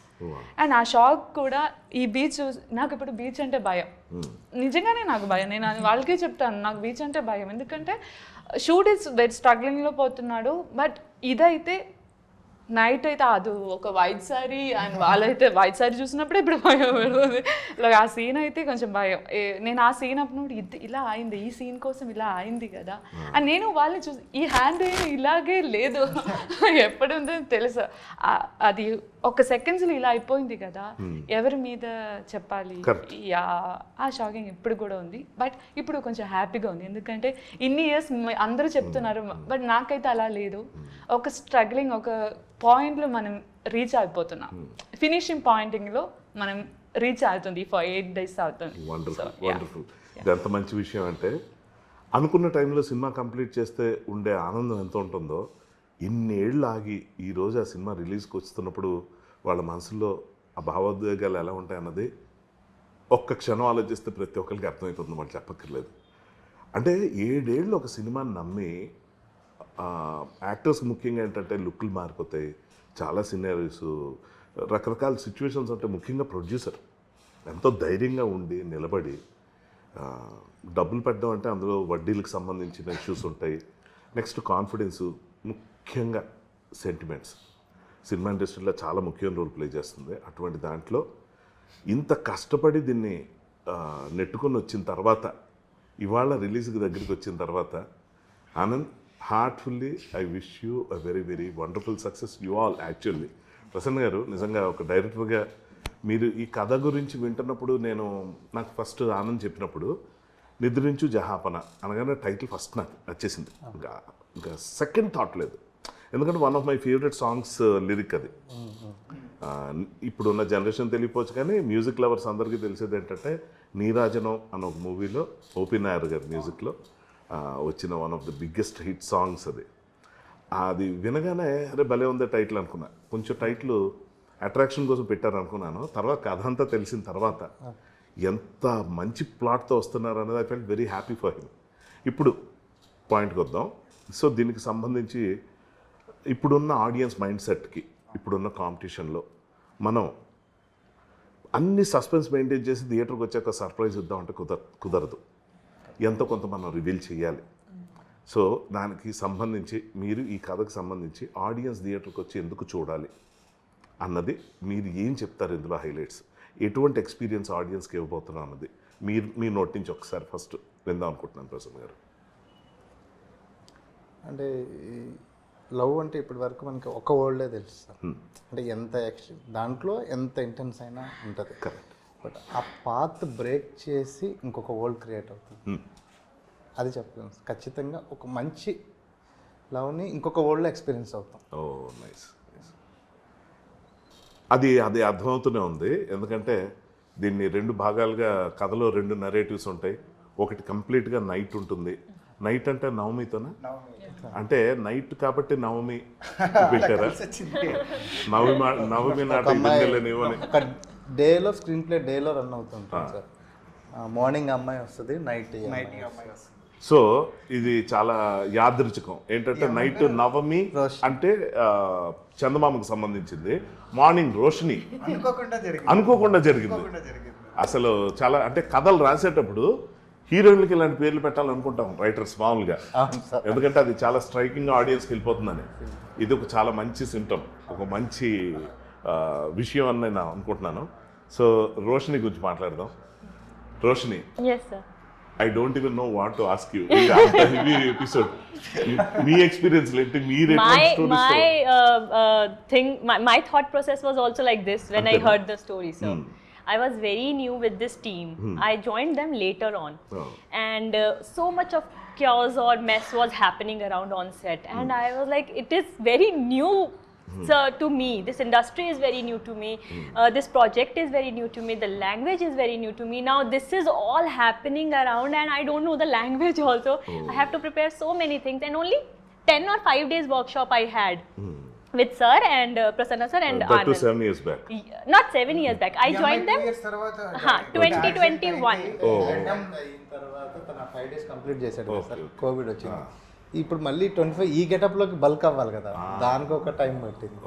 అండ్ ఆ షాక్ కూడా ఈ బీచ్, నాకు ఇప్పుడు బీచ్ అంటే భయం, నిజంగానే నాకు భయం. నేను వాళ్ళకే చెప్తాను నాకు బీచ్ అంటే భయం, ఎందుకంటే షూట్ ఇస్ వెరీ స్ట్రగ్లింగ్లో పోతున్నాడు. బట్ ఇదైతే నైట్ అయితే అది ఒక వైట్ సారీ, అండ్ వాళ్ళైతే వైట్ సారీ చూసినప్పుడే ఇప్పుడు భయం పెడుతుంది. ఆ సీన్ అయితే కొంచెం భయం. నేను ఆ సీన్ అప్పుడు ఇది ఇలా అయింది, ఈ సీన్ కోసం ఇలా అయింది కదా అని నేను వాళ్ళని చూసి, ఈ హ్యాండ్ ఇలాగే లేదు ఎప్పుడు ఉందో తెలుసా, అది ఒక సెకండ్స్లో ఇలా అయిపోయింది కదా, ఎవరి మీద చెప్పాలి. ఆ షాకింగ్ ఇప్పుడు కూడా ఉంది. బట్ ఇప్పుడు కొంచెం హ్యాపీగా ఉంది, ఎందుకంటే ఇన్ని ఇయర్స్ అందరూ చెప్తున్నారు, బట్ నాకైతే అలా లేదు. ఒక స్ట్రగ్లింగ్, ఒక పాయింట్లో మనం రీచ్ అయిపోతున్నాం, ఫినిషింగ్ పాయింటింగ్లో మనం రీచ్ అవుతుంది. 8 days అవుతుంది. వండర్ఫుల్. ఇది ఎంత మంచి విషయం అంటే, అనుకున్న టైంలో సినిమా కంప్లీట్ చేస్తే ఉండే ఆనందం ఎంత ఉంటుందో, ఇన్నేళ్ళు ఆగి ఈరోజు ఆ సినిమా రిలీజ్కి వస్తున్నప్పుడు వాళ్ళ మనసులో ఆ భావోద్వేగాలు ఎలా ఉంటాయన్నది ఒక్క క్షణం ఆలోచిస్తే ప్రతి ఒక్కరికి అర్థమైపోతుంది, వాళ్ళు చెప్పక్కర్లేదు. అంటే 7 ఏళ్ళు ఒక సినిమాని నమ్మి, యాక్టర్స్ ముఖ్యంగా ఏంటంటే లుక్లు మారిపోతాయి, చాలా సినారీస్, రకరకాల సిచ్యువేషన్స్ అంటే ముఖ్యంగా ప్రొడ్యూసర్ ఎంతో ధైర్యంగా ఉండి నిలబడి డబ్బులు పెట్టడం అంటే అందులో వడ్డీలకు సంబంధించిన ఇష్యూస్ ఉంటాయి. నెక్స్ట్ కాన్ఫిడెన్సు, ముఖ్యంగా సెంటిమెంట్స్ సినిమా ఇండస్ట్రీలో చాలా ముఖ్యమైన రోల్ ప్లే చేస్తుంది. అటువంటి దాంట్లో ఇంత కష్టపడి దీన్ని నెట్టుకొని వచ్చిన తర్వాత ఇవాళ రిలీజ్కి దగ్గరికి వచ్చిన తర్వాత Anand, heartfully I wish you a very very wonderful success you all. Actually Prasanna గారు, నిజంగా ఒక డైరెక్టర్గా మీరు ఈ కథ గురించి వింటున్నప్పుడు నాకు ఫస్ట్ ఆనంద్ చెప్పినప్పుడు నిద్రించు జహాపన అనగానే టైటిల్ ఫస్ట్ నాకు వచ్చేసింది. ఇంకా సెకండ్ థాట్ లేదు, ఎందుకంటే one of my favourite songs lyric అది. ఇప్పుడున్న జనరేషన్ తెలియపోవచ్చు కానీ మ్యూజిక్ లవర్స్ అందరికీ తెలిసేది ఏంటంటే నీరాజనం అన్న ఒక మూవీలో ఓపీ నాయర్ గారి మ్యూజిక్లో వచ్చిన one of the biggest hit songs అది. అది వినగానే అరే భలే ఉంది టైటిల్ అనుకున్నా. కొంచెం టైటిల్ అట్రాక్షన్ కోసం పెట్టారు అనుకున్నాను. తర్వాత కథ అంతా తెలిసిన తర్వాత ఎంత మంచి ప్లాట్తో వస్తున్నారు అనేది I felt very happy for him. ఇప్పుడు పాయింట్కి వద్దాం. సో దీనికి సంబంధించి ఇప్పుడున్న ఆడియన్స్ మైండ్ సెట్కి, ఇప్పుడున్న కాంపిటీషన్లో మనం అన్ని సస్పెన్స్ మెయింటైన్ చేసి థియేటర్కి వచ్చాక సర్ప్రైజ్ ఇద్దామంటే కుదరదు. ఎంతో కొంత మనం రివీల్ చేయాలి. సో దానికి సంబంధించి మీరు ఈ కథకు సంబంధించి ఆడియన్స్ థియేటర్కి వచ్చి ఎందుకు చూడాలి అన్నది మీరు ఏం చెప్తారు? ఇందులో హైలైట్స్ ఎటువంటి ఎక్స్పీరియన్స్ ఆడియన్స్కి ఇవ్వబోతున్నా అన్నది మీ నోటి నుంచి ఒకసారి ఫస్ట్ విందాం అనుకుంటున్నాను ప్రసన్న గారు. అంటే లవ్ అంటే ఇప్పటి వరకు మనకి ఒక వర్ల్డే తెలుసు సార్. అంటే ఎంత దాంట్లో ఎంత ఇంటెన్స్ అయినా ఉంటుంది. కరెక్ట్. బట్ ఆ పాత్ బ్రేక్ చేసి ఇంకొక వరల్డ్ క్రియేట్ అవుతుంది. అది చెప్పలేము. ఖచ్చితంగా ఒక మంచి లవ్ని ఇంకొక వరల్డ్లో ఎక్స్పీరియన్స్ అవుతాం. ఓ నైస్. అది అర్థమవుతూనే ఉంది. ఎందుకంటే దీన్ని 2 భాగాలుగా కథలో 2 నరేటివ్స్ ఉంటాయి. ఒకటి కంప్లీట్గా నైట్ ఉంటుంది. నైట్ అంటే నవమితోనా? అంటే నైట్ కాబట్టి నవమి పెట్టారా? నవమి నాటి ఒక డేలో స్క్రీన్ ప్లే డేలో రన్ అవుతుంటుంది సార్. మార్నింగ్ అమ్మాయి వస్తుంది, నైట్ అమ్మాయి వస్తుంది. సో ఇది చాలా యాదృచ్ఛికం. ఏంటంటే నైట్ నవమి అంటే చందమామకు సంబంధించింది, మార్నింగ్ రోషిని అనుకోకుండా జరిగింది. అసలు చాలా అంటే కథలు రాసేటప్పుడు హీరోయిన్లకి ఇలాంటి పేర్లు పెట్టాలనుకుంటాం రైటర్స్ మామూలుగా, ఎందుకంటే అది చాలా స్ట్రైకింగ్ ఆడియన్స్కి వెళ్ళిపోతుందని. ఇది ఒక చాలా మంచి సింటమ్, ఒక మంచి విషయం అని నేను అనుకుంటున్నాను. సో రోషిని గురించి మాట్లాడదాం. Roshini, I don't even know what to ask you. Episode. Me experience ఏంటి? My thought process was also like this when I heard the story. So I was very new with this team. I joined them later on, and so much of chaos or mess was happening around on set, and I was like, it is very new. So to me, this industry is very new to me. This project is very new to me. The language is very new to me. Now this is all happening around and I don't know the language also. I have to prepare so many things, and only 10 or 5 days workshop I had with sir and Prasanna sir and Anand. That was 7 years back. Not 7 years back. I joined them 2021. తర్వాత తన 5 days complete చేశాడు sir. Covid వచ్చింది. ఇప్పుడు మళ్ళీ 25 ఈ గెటప్లోకి bulk అవ్వాలి కదా, దానికి ఒక టైం పట్టింది.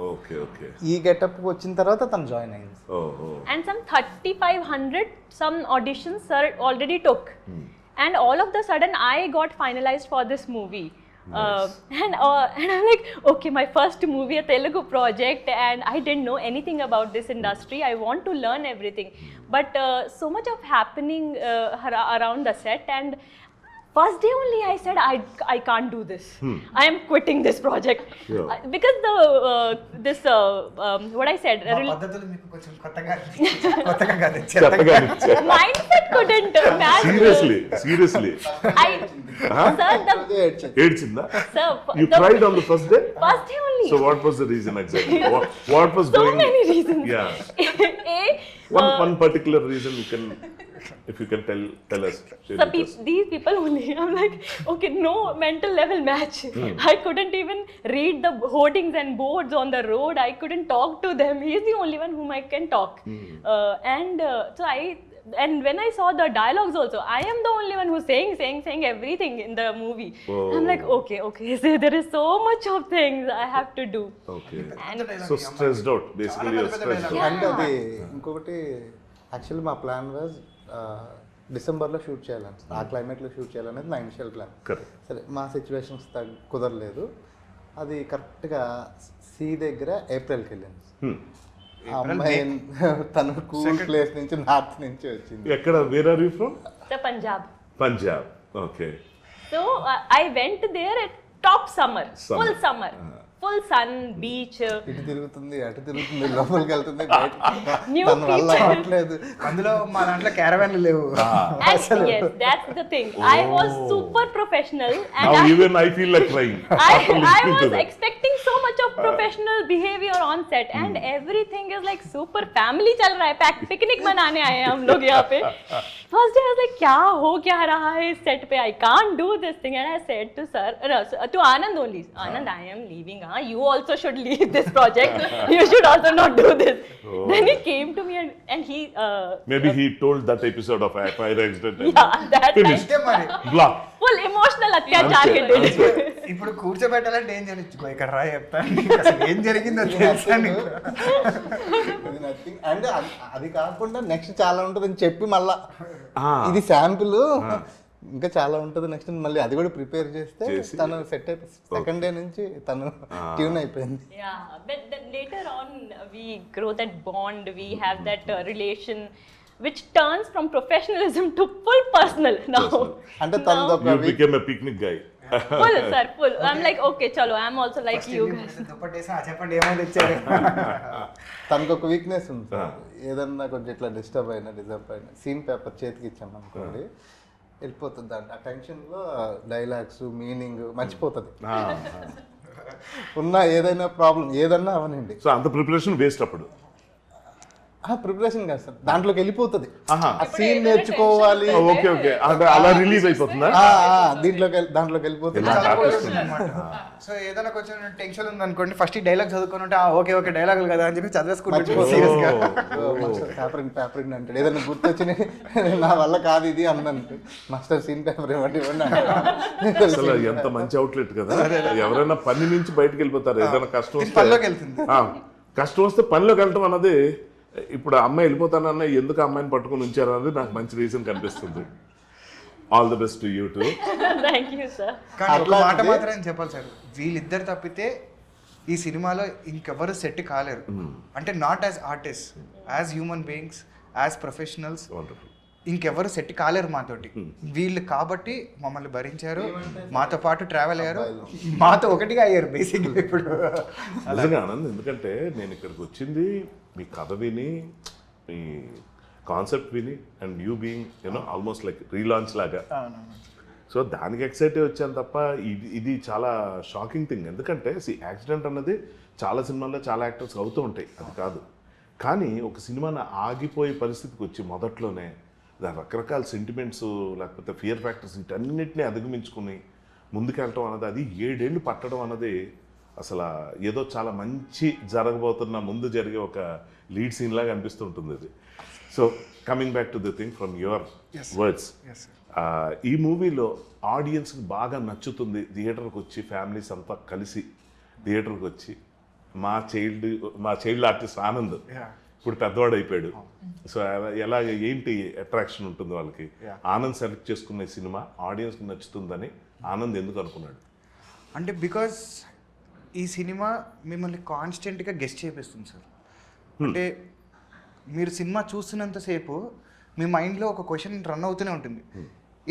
ఈ గెటప్ వచ్చిన తర్వాత తను జాయిన్ అయింది. And some 3500 some auditions sir already took, and all of the sudden I got finalized for this movie. And I'm like, okay, my first movie, a Telugu project, and I didn't know anything about this industry. I want to learn everything, but so much of happening around the set, and first day only I said I can't do this. I am quitting this project. Because this what I said, mindset couldn't match. Seriously. Sir, you tried on the first day? First day only. So what was the reason exactly? What was so going? many reasons. Yeah. One particular reason you can, if you can tell us. So these people only, I'm like, okay, no mental level match. I couldn't even read the hoardings and boards on the road. I couldn't talk to them. He's the only one whom I can talk. So and when I saw the dialogues also, I am the only one who's saying everything in the movie. I'm like, okay, so there is so much of things I have to do. Okay And so stressed out basically stressed and అది ఇంకొకటి actually మా plan was డిసెంబర్లో shoot చేయాలని, ఆ క్లైమేట్లో shoot చేయాలనేది నా initial plan. Correct. సరే మా సిచ్యువేషన్స్ కుదరలేదు. అది కరెక్ట్గా సీ దగ్గర ఏప్రిల్కి వెళ్ళింది. ఆ అమ్మాయి తను కూల్ ప్లేస్ నుంచి నార్త్ నుంచి వచ్చింది. ఎక్కడ where are you from? the Punjab. Punjab. Okay. So I went there at top summer. Full summer. Full sun, beach. ఇటు తిరుగుతుంది అటు తిరుగుతుంది లోపలికి వెళ్తుంది బయట New తన వల్ల people. అవ్వట్లేదు. అందులో మా దాంట్లో క్యారవాన్లు లేవు. And yes, that's the thing. I was super professional, and Now even I feel like crying. I was expecting so much of professional behavior on set, and everything is like super family चल रहा है, picnic मनाने आए हैं हम लोग यहाँ पे. First day I was like, क्या हो क्या रहा है इस set पे? I can't do this thing, and I said to sir, to Anand only, Anand, I am leaving. You also should leave this project. You should also not do this. Then he came to me and he. Maybe he told that episode of fire accident. Yeah, that Finished. అంతే మరి. Block. full emotional అత్యాచార్ he did. ఇప్పుడు కూర్చోబెట్టాలంటే ఏం చేయొచ్చు, ఇక్కడ రా చెప్తాను నీకు అసలు ఏం జరిగిందో తెలుసా నీకు. అండ్ అది కాకుండా నెక్స్ట్ చాలా ఉంటుందని చెప్పి మళ్ళా ఇది శాంపుల్ ఇంకా చాలా ఉంటుంది నెక్స్ట్ మళ్ళీ అది కూడా ప్రిపేర్ చేస్తే తను సెట్ అయిపోయి సెకండ్ డే నుంచి తను ట్యూన్ అయిపోయింది. Yeah, but then later on we grow that bond, we have that relation which turns from professionalism to full personal now. అంటే తనది ఒక You became a picnic guy. Full sir, full. I'm like, okay, chalo, I'm also like you guys. దుప్పటేసా చెప్పండి ఏమైనా తెచ్చారు. తనకు ఒక weakness ఉంది sir. ఏదన్నా కొంచెం ఇట్లా డిస్టర్బ్ అయినా సీన్ పేపర్ చేతికి ఇచ్చాం అనుకోండి వెళ్ళిపోతుంది. దాంట్లో ఆ టెన్షన్లో డైలాగ్స్ మీనింగ్ మర్చిపోతుంది. ఉన్న ఏదైనా ప్రాబ్లం ఏదన్నా అవనండి. సో అంత ప్రిపరేషన్ వేస్ట్ అప్పుడు. ప్రిపరేషన్ కాదు సార్, దాంట్లోకి వెళ్ళిపోతుంది. ఆహా. ఆ సీన్ నేర్చుకోవాలి. ఓకే ఓకే, అంటే అలా రిలీజ్ అయిపోతుందా? దాంట్లోకి వెళ్ళిపోతుంది. సో ఏదైనా కొంచెం టెన్షన్ ఉంది అనుకోండి, ఫస్ట్ ఈ డైలాగ్ చదువుకొని ఉంటే ఓకే ఓకే డైలాగులు కదా అని చెప్పి చదివేసుకుంటే పేపర్ అంటాడు. ఏదైనా గుర్తొచ్చి నా వల్ల కాదు ఇది అందంటే మాస్టర్ సీన్ పేపర్ ఇవ్వండి అసలు ఎంత మంచి అవుట్లెట్ కదా. ఎవరైనా పని నుంచి బయటకు వెళ్ళిపోతారు. ఏదైనా కష్టం వస్తే పనిలోకి వెళ్తుంది. కష్టం వస్తే పనిలోకి వెళ్ళటం అన్నది, ఇప్పుడు అమ్మాయి వెళ్ళిపోతానన్న ఎందుకు అమ్మాయిని పట్టుకుని ఉంచారు అన్నది నాకు మంచి రీజన్ కనిపిస్తుంది. All the best to you two. Thank you, sir. కానీ ఒక మాట మాత్రం చెప్పాలి సార్, వీళ్ళిద్దరు తప్పితే ఈ సినిమాలో ఇంకెవరు సెట్ కాలేరు. అంటే not as artist, as human beings, as professionals ఇంకెవరు సెట్ కాలేరు మాతోటి. వీళ్ళు కాబట్టి మమ్మల్ని భరించారు, మాతో పాటు ట్రావెల్ అయ్యారు, మాతో ఒకటిగా అయ్యారు బేసిక్గా ఇప్పుడు. నిజంగా ఆనంద్, ఎందుకంటే నేను ఇక్కడికి వచ్చింది మీ కథ విని, మీ కాన్సెప్ట్ విని, and you being you know almost like relaunch లాగా. సో దానికి ఎక్సైట్ వచ్చాను తప్ప ఇది చాలా షాకింగ్ థింగ్. ఎందుకంటే యాక్సిడెంట్ అన్నది చాలా సినిమాల్లో చాలా యాక్టర్స్ అవుతూ ఉంటాయి, అది కాదు. కానీ ఒక సినిమాని ఆగిపోయే పరిస్థితికి వచ్చి మొదట్లోనే దాని రకరకాల సెంటిమెంట్స్ లేకపోతే ఫియర్ ఫ్యాక్టర్స్ వీటన్నిటిని అధిగమించుకుని ముందుకెళ్ళటం అన్నది, అది 7 ఏళ్ళు పట్టడం అన్నది అసలు ఏదో చాలా మంచి జరగబోతున్న ముందు జరిగే ఒక లీడ్ సీన్ లాగా అనిపిస్తుంటుంది ఇది. So coming back to the thing from your words, ఈ మూవీలో ఆడియన్స్కి బాగా నచ్చుతుంది, థియేటర్కి వచ్చి ఫ్యామిలీస్ అంతా కలిసి థియేటర్కి వచ్చి మా చైల్డ్ ఆర్టిస్ట్ ఆనంద్ ఇప్పుడు పెద్దవాడు అయిపోయాడు. సో ఎలాగ ఏంటి అట్రాక్షన్ ఉంటుంది వాళ్ళకి? ఆనంద్ సెలెక్ట్ చేసుకునే సినిమా ఆడియన్స్కి నచ్చుతుందని ఆనంద్ ఎందుకు అనుకున్నాడు? అంటే బికాజ్ ఈ సినిమా మిమ్మల్ని కాన్స్టెంట్గా గెస్ట్ చేపిస్తుంది సార్. అంటే మీరు సినిమా చూస్తున్నంతసేపు మీ మైండ్లో ఒక క్వశ్చన్ రన్ అవుతూనే ఉంటుంది.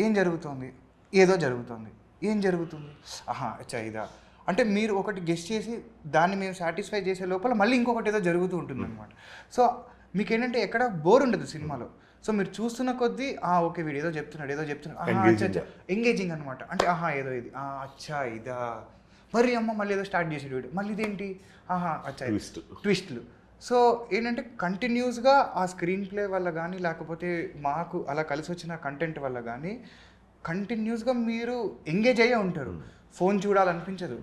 ఏం జరుగుతుంది, ఏదో జరుగుతుంది, ఏం జరుగుతుంది, ఆహా అచ్చా ఇదా. అంటే మీరు ఒకటి గెస్ట్ చేసి దాన్ని మేము సాటిస్ఫై చేసే లోపల మళ్ళీ ఇంకొకటి ఏదో జరుగుతూ ఉంటుంది అనమాట. సో మీకేంటంటే ఎక్కడ బోర్ ఉండదు సినిమాలో. సో మీరు చూస్తున్న కొద్దీ ఓకే వీడు ఏదో చెప్తున్నాడు ఎంగేజింగ్ అనమాట. అంటే ఏదో ఇది అచ్చా ఇదా, మరి అమ్మ మళ్ళీ ఏదో స్టార్ట్ చేసాడు వీడు, మళ్ళీ ఇదేంటి అచ్చా ట్విస్ట్లు. సో ఏంటంటే కంటిన్యూస్గా ఆ స్క్రీన్ ప్లే వల్ల కానీ లేకపోతే మాకు అలా కలిసి వచ్చిన కంటెంట్ వల్ల కానీ కంటిన్యూస్గా మీరు ఎంగేజ్ అయ్యే ఉంటారు. ఫోన్ చూడాలనిపించదు.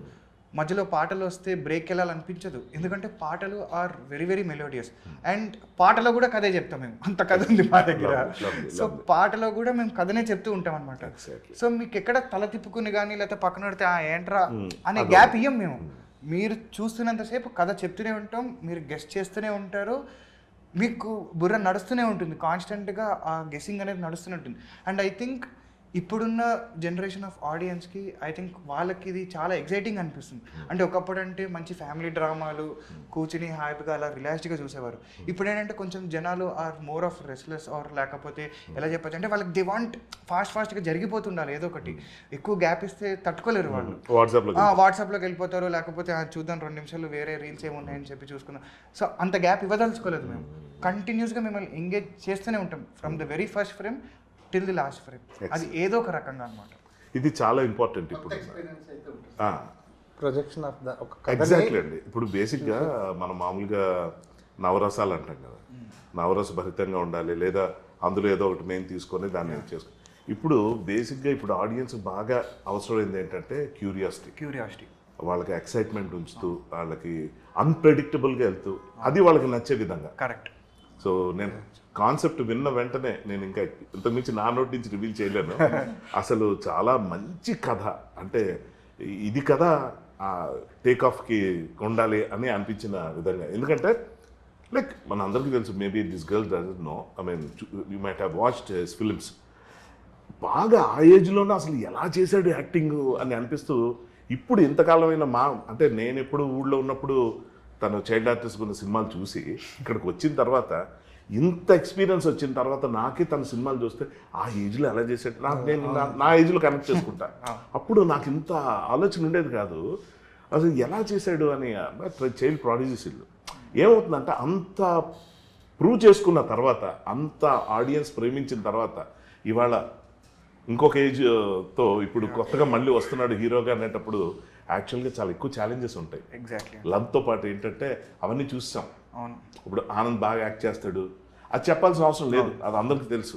మధ్యలో పాటలు వస్తే బ్రేక్ వెళ్ళాలనిపించదు, ఎందుకంటే పాటలు are very very melodious. And పాటలో కూడా కథే చెప్తాం మేము, అంత కథ ఉంది మా దగ్గర. సో పాటలో కూడా మేము కథనే చెప్తూ ఉంటాం అనమాట. సో మీకు ఎక్కడ తల తిప్పుకుని కానీ లేకపోతే పక్కన పెడితే ఏంట్రా అనే గ్యాప్ ఇయ్యం మేము. మీరు చూస్తున్నంతసేపు కథ చెప్తూనే ఉంటాం, మీరు గెస్ట్ చేస్తూనే ఉంటారు, మీకు బుర్ర నడుస్తూనే ఉంటుంది, కాన్స్టెంట్గా ఆ గెస్సింగ్ అనేది నడుస్తూనే ఉంటుంది. అండ్ ఐ థింక్ ఇప్పుడున్న జనరేషన్ ఆఫ్ ఆడియన్స్కి ఐ థింక్ వాళ్ళకి ఇది చాలా ఎగ్జైటింగ్ అనిపిస్తుంది. అంటే ఒకప్పుడు అంటే మంచి ఫ్యామిలీ డ్రామాలు కూర్చుని హ్యాపీగా అలా రిలాక్స్డ్గా చూసేవారు. ఇప్పుడు ఏంటంటే కొంచెం జనాలు are more of restless or లేకపోతే ఎలా చెప్పచ్చు అంటే వాళ్ళకి దే వాంట్ ఫాస్ట్గా జరిగిపోతుండాలి ఏదో ఒకటి. ఎక్కువ గ్యాప్ ఇస్తే తట్టుకోలేరు వాళ్ళు, వాట్సాప్లోకి వెళ్ళిపోతారు, లేకపోతే చూద్దాం 2 నిమిషాలు వేరే రీల్స్ ఏమున్నాయని చెప్పి చూసుకున్నాం. సో అంత గ్యాప్ ఇవ్వదలుచుకోలేదు మేము. కంటిన్యూస్గా మిమ్మల్ని ఎంగేజ్ చేస్తూనే ఉంటాం from the very first frame till the last frame. అది ఏదో ఒక రకంగా అనమాట. ఇది చాలా ఇంపార్టెంట్ ఇప్పుడు ప్రొజెక్షన్ ఆఫ్ ద ఒక ఎగ్జాక్ట్లీ అండి. ఇప్పుడు బేసిక్గా మనం మామూలుగా నవరసాలు అంటాం కదా, నవరస భరితంగా ఉండాలి, లేదా అందులో ఏదో ఒకటి మెయిన్ తీసుకొని దాన్ని చేసుకో. ఇప్పుడు బేసిక్గా ఇప్పుడు ఆడియన్స్ బాగా అవసరమైంది ఏంటంటే క్యూరియాసిటీ. వాళ్ళకి ఎక్సైట్మెంట్ ఉంచుతూ, వాళ్ళకి అన్ప్రెడిక్టబుల్గా వెళ్తూ, అది వాళ్ళకి నచ్చే విధంగా. కరెక్ట్. సో నేను కాన్సెప్ట్ విన్న వెంటనే నేను ఇంకా ఇంతకుమించి నా నోటి నుంచి రివీల్ చేయలేను. అసలు చాలా మంచి కథ, అంటే ఇది కథ టేక్ ఆఫ్కి ఉండాలి అని అనిపించిన విధంగా. ఎందుకంటే లైక్ మన అందరికీ తెలుసు, maybe this girl doesn't know, I mean you might have watched his films. బాగా ఆ ఏజ్లోనే అసలు ఎలా చేశాడు యాక్టింగ్ అని అనిపిస్తూ, ఇప్పుడు ఇంతకాలమైన అంటే నేను ఎప్పుడు ఊళ్ళో ఉన్నప్పుడు తను చైల్డ్ ఆర్టిస్ట్ ఉన్న సినిమాలు చూసి ఇక్కడికి వచ్చిన తర్వాత, ఇంత ఎక్స్పీరియన్స్ వచ్చిన తర్వాత నాకే తన సినిమాలు చూస్తే ఆ ఏజ్లో ఎలా చేసాడు, నేను నా ఏజ్లో కనెక్ట్ చేసుకుంటా. అప్పుడు నాకు ఇంత ఆలోచన ఉండేది కాదు అసలు ఎలా చేశాడు అని. చైల్డ్ ప్రాడిజీస్ ఇల్లు ఏమవుతుందంటే అంత ప్రూవ్ చేసుకున్న తర్వాత, అంత ఆడియన్స్ ప్రేమించిన తర్వాత, ఇవాళ ఇంకొక ఏజ్తో ఇప్పుడు కొత్తగా మళ్ళీ వస్తున్నాడు హీరోగా అనేటప్పుడు యాక్చువల్గా చాలా ఎక్కువ ఛాలెంజెస్ ఉంటాయి. ఎగ్జాక్ట్లీ. లవ్తో పాటు ఏంటంటే అవన్నీ చూస్తాం. అవును. ఇప్పుడు ఆనంద్ బాగా యాక్ట్ చేస్తాడు, అది చెప్పాల్సిన అవసరం లేదు, అది అందరికీ తెలుసు.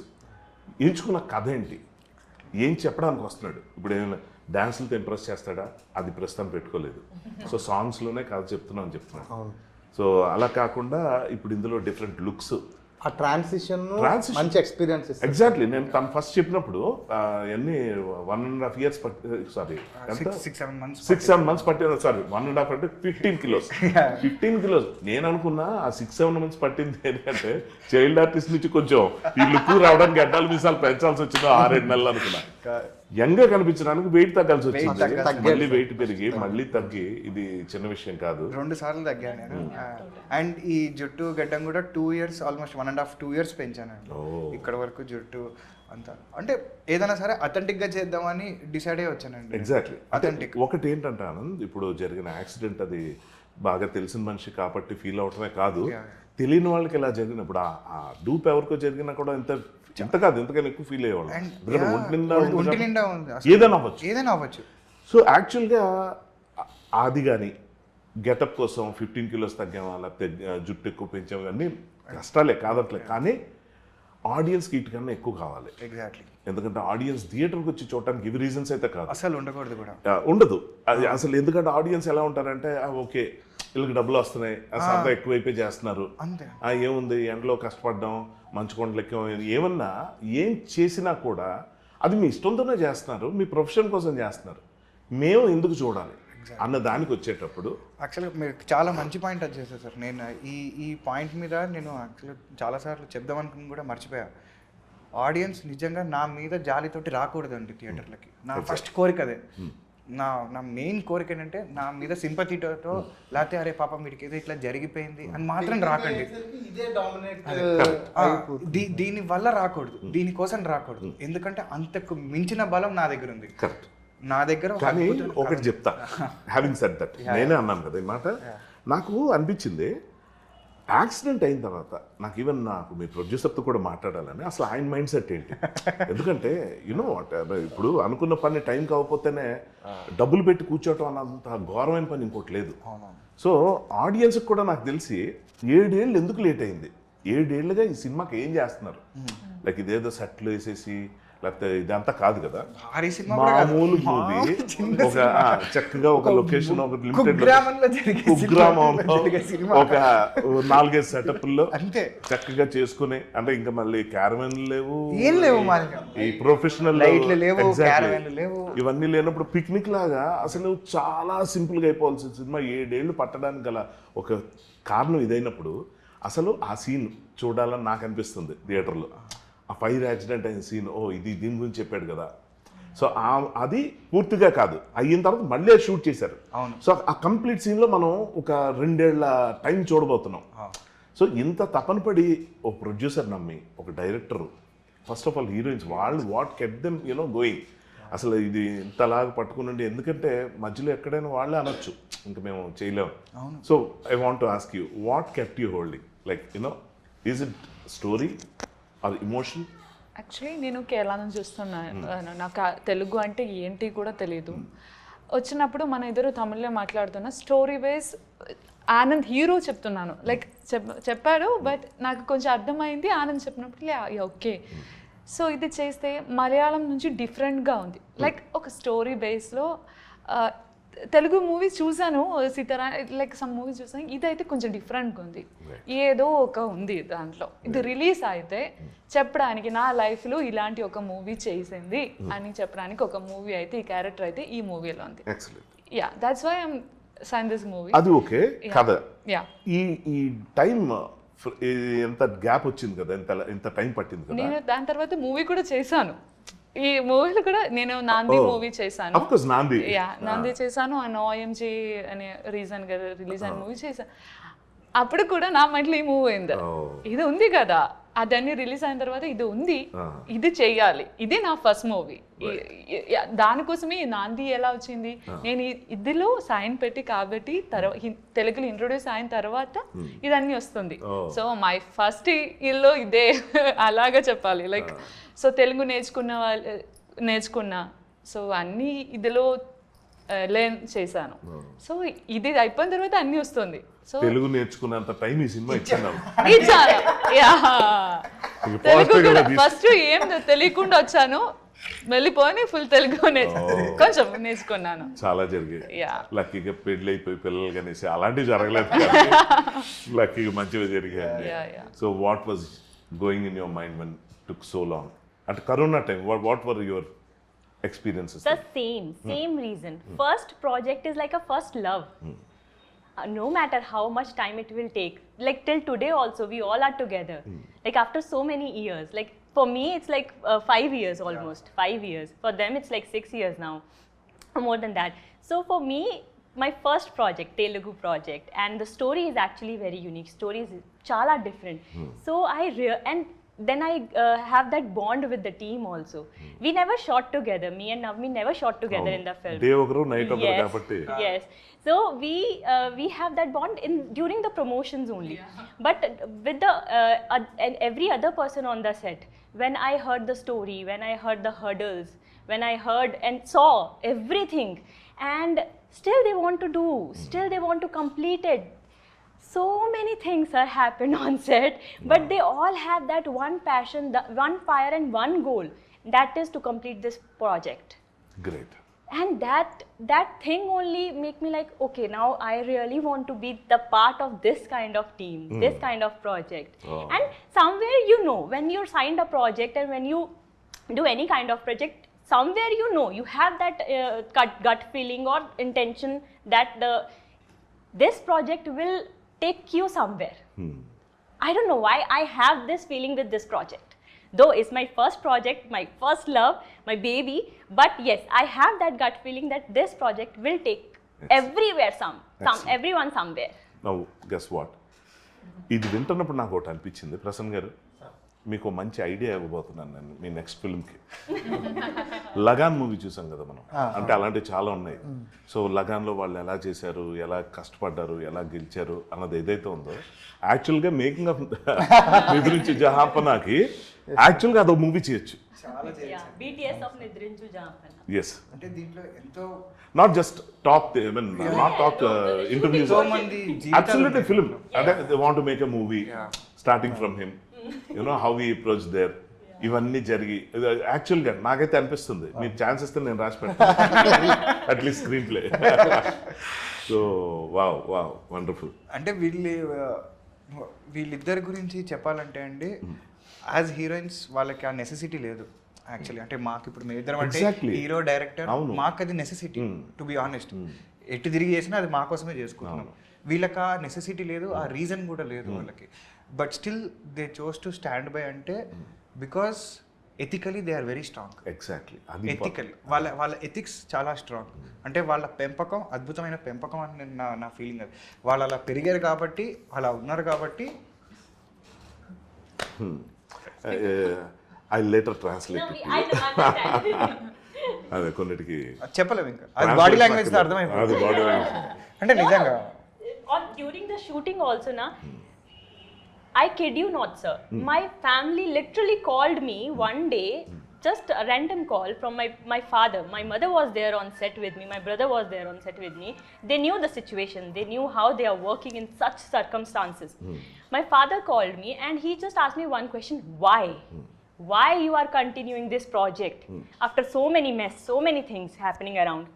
ఎంచుకున్న కథ ఏంటి, ఏం చెప్పడానికి వస్తున్నాడు. ఇప్పుడు ఏమైనా డ్యాన్సులతో ఇంప్రెస్ చేస్తాడా, అది ప్రస్తుతం పెట్టుకోలేదు. సో సాంగ్స్లోనే కథ చెప్తున్నాను. సో అలా కాకుండా ఇప్పుడు ఇందులో డిఫరెంట్ లుక్స్, ఆ ట్రాన్సిషన్ మంచి ఎక్స్పీరియన్స్. ఎగ్జాక్ట్లీ. నేను తను ఫస్ట్ చెప్పినప్పుడు ఎన్ని 1.5 years 6-7 months పట్టింది. సారీ 1.5 అంటే 15 kilos. నేను అనుకున్నా ఆ 6-7 months పట్టింది ఏంటంటే చైల్డ్ ఆర్టిస్ట్ నుంచి కొంచెం ఈ లుక్ రావడానికి గడ్డాలు మీసాలు పెంచాల్సి వచ్చింది 6-7 నెలలు అనుకున్నా. యంగ్గా కనిపించడానికి వెయిట్ తగ్గాల్సి వచ్చింది, మళ్ళీ వెయిట్ పెరిగి మళ్ళీ తగ్గి. ఇది చిన్న విషయం కాదు, 2 సార్లు తగ్గాను నేను. అండ్ ఈ జుట్టు గడ్డం కూడా 2 years, ఆల్మోస్ట్ 1.5-2 years పెంచాను. ఇక్కడ వరకు జుట్టు అంతా అంటే ఏదైనా సరే అథెంటిక్గా చేద్దామని డిసైడ్ అయ్యి వచ్చానండి. ఎగ్జాక్ట్లీ. అథెంటిక్. ఒకటి ఏంటంటే ఆనంద్, ఇప్పుడు జరిగిన యాక్సిడెంట్ అది బాగా తెలిసిన మనిషి కాబట్టి ఫీల్ అవటమే కాదు, తెలియని వాళ్ళకి ఇలా జరిగినప్పుడు ఆ డూప్ ఎవరికో జరిగినా కూడా ఇంత కాదు, ఇంతకన్నా ఎక్కువ ఫీల్ అయ్యేవాళ్ళు. ఒంటి నిండా ఉంది, ఏదైనా అవ్వచ్చు. సో యాక్చువల్గా అది కానీ గెటప్ కోసం 15 kilos తగ్గామా, లేకపోతే జుట్టు ఎక్కువ పెంచాము, అన్నీ కష్టాలే కాదట్లే. కానీ ఆడియన్స్కి వీటికన్నా ఎక్కువ కావాలి. ఎగ్జాక్ట్లీ. ఎందుకంటే ఆడియన్స్ థియేటర్కి వచ్చి చూడటానికి ఇవి రీజన్స్ అయితే కాదు, అసలు ఉండకూడదు కూడా, ఉండదు అది అసలు. ఎందుకంటే ఆడియన్స్ ఎలా ఉంటారంటే ఓకే వీళ్ళకి డబ్బులు వస్తున్నాయి, సరదా ఎక్కువైపోయి చేస్తున్నారు, ఏముంది ఎండలో కష్టపడ్డాం, మంచు కొండలు ఎక్కువ, ఏమన్నా ఏం చేసినా కూడా అది మీ ఇష్టంతోనే చేస్తున్నారు, మీ ప్రొఫెషన్ కోసం చేస్తున్నారు, మేము ఎందుకు చూడాలి అన్న దానికి వచ్చేటప్పుడు. యాక్చువల్గా మీరు చాలా మంచి పాయింట్ అది చేశారు సార్. నేను ఈ పాయింట్ మీద నేను యాక్చువల్గా చాలాసార్లు చెప్దామనుకుని కూడా మర్చిపోయా. ఆడియన్స్ నిజంగా నా మీద జాలితోటి రాకూడదండి థియేటర్లకి. నా ఫస్ట్ కోరిక అదే. నా మెయిన్ కోరిక ఏంటంటే నా మీద సింపతితో, లేకపోతే అరే పాపం వీడికి ఏదో ఇట్లా జరిగిపోయింది అని మాత్రం రాకండి. దీని వల్ల రాకూడదు, దీనికోసం రాకూడదు. ఎందుకంటే అంతకు మించిన బలం నా దగ్గర ఉంది. నా దగ్గర కానీ ఒకటి చెప్తా, హ్యావింగ్ సెడ్ దట్, నేనే అన్నాను కదా ఈ మాట. నాకు అనిపించింది యాక్సిడెంట్ అయిన తర్వాత, నాకు మీ ప్రొడ్యూసర్తో కూడా మాట్లాడాలని, అసలు ఆయన మైండ్ సెట్ ఏంటి. ఎందుకంటే యూనో వాట్, ఇప్పుడు అనుకున్న పని టైం కాకపోతేనే డబ్బులు పెట్టి కూర్చోవటం అన్నంత ఘోరమైన పని ఇంకోటి లేదు. సో ఆడియన్స్కి కూడా నాకు తెలిసి 7 ఏళ్ళు ఎందుకు లేట్ అయింది, 7 ఏళ్ళుగా ఈ సినిమాకి ఏం చేస్తున్నారు. లైక్ ఇదేదో సెట్లు వేసేసి లేకపోతే ఇదంతా కాదు కదా, భారీ సినిమా కూడా కాదు. మామూలు మూవీ, ఒక చక్కగా ఒక లొకేషన్, ఒక లిమిటెడ్ కుగ్రామంలో జరిగే కుగ్రామంలో జరిగే సినిమా. ఒక 4-5 సెటప్ల్లో అంతే. చక్కగా చేసుకుని, అంటే ఇంకా మళ్ళీ క్యారవెన్ లేవు, ఏం లేవు మరి. ఈ ప్రొఫెషనల్ లైట్లు లేవు, క్యారవెన్లు లేవు. ఇవన్నీ లేనప్పుడు పిక్నిక్ లాగా అసలు చాలా సింపుల్గా అయిపోవాల్సిన సినిమా 7 ఏళ్ళు పట్టడానికి గల ఒక కారణం ఇదైనప్పుడు అసలు ఆ సీన్ చూడాలని నాకు అనిపిస్తుంది థియేటర్లో. ఆ ఫైర్ యాక్సిడెంట్ అయిన సీన్, ఇది దీని గురించి చెప్పాడు కదా. సో అది పూర్తిగా కాదు, అయిన తర్వాత మళ్ళీ షూట్ చేశారు. సో ఆ కంప్లీట్ సీన్లో మనం ఒక 2 ఏళ్ల టైం చూడబోతున్నాం. సో ఇంత తపన పడి ఒక ప్రొడ్యూసర్ నమ్మి, ఒక director, first of all heroines, వాళ్ళు వాట్ కెప్ట్ దెమ్ గోయింగ్. అసలు ఇది ఇంతలాగా పట్టుకుని, ఎందుకంటే మధ్యలో ఎక్కడైనా వాళ్ళే అనొచ్చు ఇంకా మేము చేయలేము. So I want to ask you, what kept you holding? Like is it story or emotion? Actually నేను కేరళ నుంచి చూస్తున్నాను, నాకు తెలుగు అంటే ఏంటి కూడా తెలియదు. వచ్చినప్పుడు మన ఇద్దరు తమిళ్లో మాట్లాడుతున్నా, స్టోరీ వైజ్ ఆనంద్ హీరో చెప్తున్నాను, లైక్ చెప్పాడు, బట్ నాకు కొంచెం అర్థమైంది. ఆనంద్ చెప్పినప్పుడు ఓకే, సో ఇది చేస్తే మలయాళం నుంచి డిఫరెంట్గా ఉంది. లైక్ ఒక స్టోరీ బేస్లో తెలుగు మూవీస్ చూసాను, సీతారా లైక్ సమ్ మూవీస్ చూసాను, ఇదైతే కొంచెం డిఫరెంట్గా ఉంది, ఏదో ఒక ఉంది దాంట్లో. ఇది రిలీజ్ అయితే చెప్పడానికి నా లైఫ్లో ఇలాంటి ఒక మూవీ చేసింది అని చెప్పడానికి ఒక మూవీ అయితే, ఈ క్యారెక్టర్ అయితే ఈ మూవీలో ఉంది. Yeah, that's why I'm sign this movie. అది ఓకే కదా. యా, ఈ టైం ఎంత గ్యాప్ వచ్చింది కదా, ఎంత టైం పట్టింది కదా. నేను దాని తర్వాత మూవీ కూడా చేశాను. ఈ మూవీలో కూడా నేను నాంది మూవీ చేశాను. ఆఫ్ కోర్స్ నాంది. యా, నాంది చేశాను. అండ్ OMG అనే రీజన్ గా రిలీజ్ అయిన మూవీ చేశాను. అప్పుడు కూడా నా మైండ్లో ఈ మూవీ ఉంది, ఇది ఉంది కదా, అదన్నీ రిలీజ్ అయిన తర్వాత ఇది ఉంది, ఇది చెయ్యాలి, ఇది నా ఫస్ట్ మూవీ. దానికోసమే నాంది ఎలా వచ్చింది, నేను ఇదిలో సైన్ పెట్టి కాబట్టి తెలుగులో ఇంట్రొడ్యూస్ అయిన తర్వాత ఇదన్నీ వస్తుంది. సో మై ఫస్ట్ ఇల్లో ఇదే అలాగా చెప్పాలి. లైక్ సో తెలుగు నేర్చుకున్నా, సో అన్నీ ఇదిలో లెర్న్ చేశాను. సో ఇది అయిపోయిన తర్వాత అన్నీ వస్తుంది. సో తెలుగు నేర్చుకున్నంత టైం ఈ సినిమా ఇచ్చాను. తెలుగు కూడా ఫస్ట్ ఏం తెలియకుండా వచ్చాను, వెళ్ళిపోయి ఫుల్ తెలుగు కొంచెం నేర్చుకున్నాను. చాలా జరిగాయి. లక్కీగా పెళ్ళి అయిపోయి పిల్లలు కనేసి అలాంటివి జరగలేదు, లక్కీగా మంచిగా జరిగాయి. So what was going in your mind when took so long? అంటే corona time, what were your experiences? The same reason. First project is like a first love. No matter how much time it will take, like till today also we all are together, like after so many years. Like for me it's like 5 years almost. 5 years, for them it's like 6 years now, more than that. So for me, my first project, Telugu project, and the story is actually very unique. Story is chala different. So and then I have that bond with the team also. We never shot together. Me and Navmi never shot together in the film. Day okaru night okaru kabatti. Yes. So we have that bond during the promotions only. But with the and every other person on the set, when I heard the story, when I heard the hurdles, when I heard and saw everything, and still they want to do, still they want to complete it. So many things are happened on set, but they all have that one passion, one fire and one goal, that is to complete this project. Great. And that thing only make me like, okay, now I really want to be the part of this kind of team, this kind of project. And somewhere, when you signed a project and when you do any kind of project, somewhere you have that gut feeling or intention that this project will take you somewhere. I don't know why I have this feeling with this project. Though it's my first project, my first love, my baby, but yes, I have that gut feeling that this project will take everywhere, everyone somewhere. Now, guess what? ఇది వింటున్నప్పుడు నాకు ఒకటి అనిపించింది, ప్రసన్న గారు, మీకు మంచి idea ఇవ్వబోతున్నాను నేను మీ నెక్స్ట్ ఫిల్మ్కి. లగాన్ మూవీ చూసాం కదా మనం, అంటే అలాంటివి చాలా ఉన్నాయి. సో లగాన్లో వాళ్ళు ఎలా చేశారు, ఎలా కష్టపడ్డారు, ఎలా గెలిచారు అన్నది ఏదైతే ఉందో, యాక్చువల్గా మేకింగ్ ఆఫ్ నిద్రించి జహాపనాకి యాక్చువల్గా అదొక మూవీ చేయొచ్చు. BTS of Nidrinju Jampana. Yes. అంటే దీంట్లో ఎంతో not just talk, I mean, not talk interviews. Absolutely film. They want to make a movie starting from him. How he approached there. ఇవన్నీ జరిగి యాక్చువల్గా నాకైతే అనిపిస్తుంది మీరు ఛాన్స్ ఇస్తే నేను రాసి పెడతాను at least screen play. So wow wow wonderful. అంటే వీళ్ళిద్దరి గురించి చెప్పాలంటే అండి, యాజ్ హీరోయిన్స్ వాళ్ళకి ఆ నెసెసిటీ లేదు యాక్చువల్లీ. అంటే మాకు ఇప్పుడు మేమిద్దరం అంటే Exactly. హీరో డైరెక్టర్, మాకు అది నెసెసిటీ టు బి ఆనెస్ట్. ఎటు తిరిగి చేసినా అది మా కోసమే చేసుకుంటున్నాం. వీళ్ళకి ఆ నెసెసిటీ లేదు, ఆ రీజన్ కూడా లేదు వాళ్ళకి. But still they chose to stand by అంటే because ethically they are very strong. Exactly ethical వాళ్ళ ఎథిక్స్ చాలా స్ట్రాంగ్. అంటే వాళ్ళ పెంపకం అద్భుతమైన పెంపకం అని నా ఫీలింగ్. అది వాళ్ళు అలా పెరిగారు కాబట్టి, అలా ఉన్నారు కాబట్టి. I later translate. No, I understand. అదే కొన్నిటికి చెప్పలేము ఇంకా, అది బాడీ లాంగ్వేజ్ అర్థమైపోతుంది. అది బాడీ లాంగ్వేజ్. అంటే నిజంగా During the shooting also, na, I kid you not, sir. My family literally called me one day, just a random call from my father. My mother was there on set with me. My brother was there on set with me. They knew the situation. They knew how they are working in such circumstances. My father called me and he just asked me one question: why? Why you are continuing this project after so many mess, so many things happening around?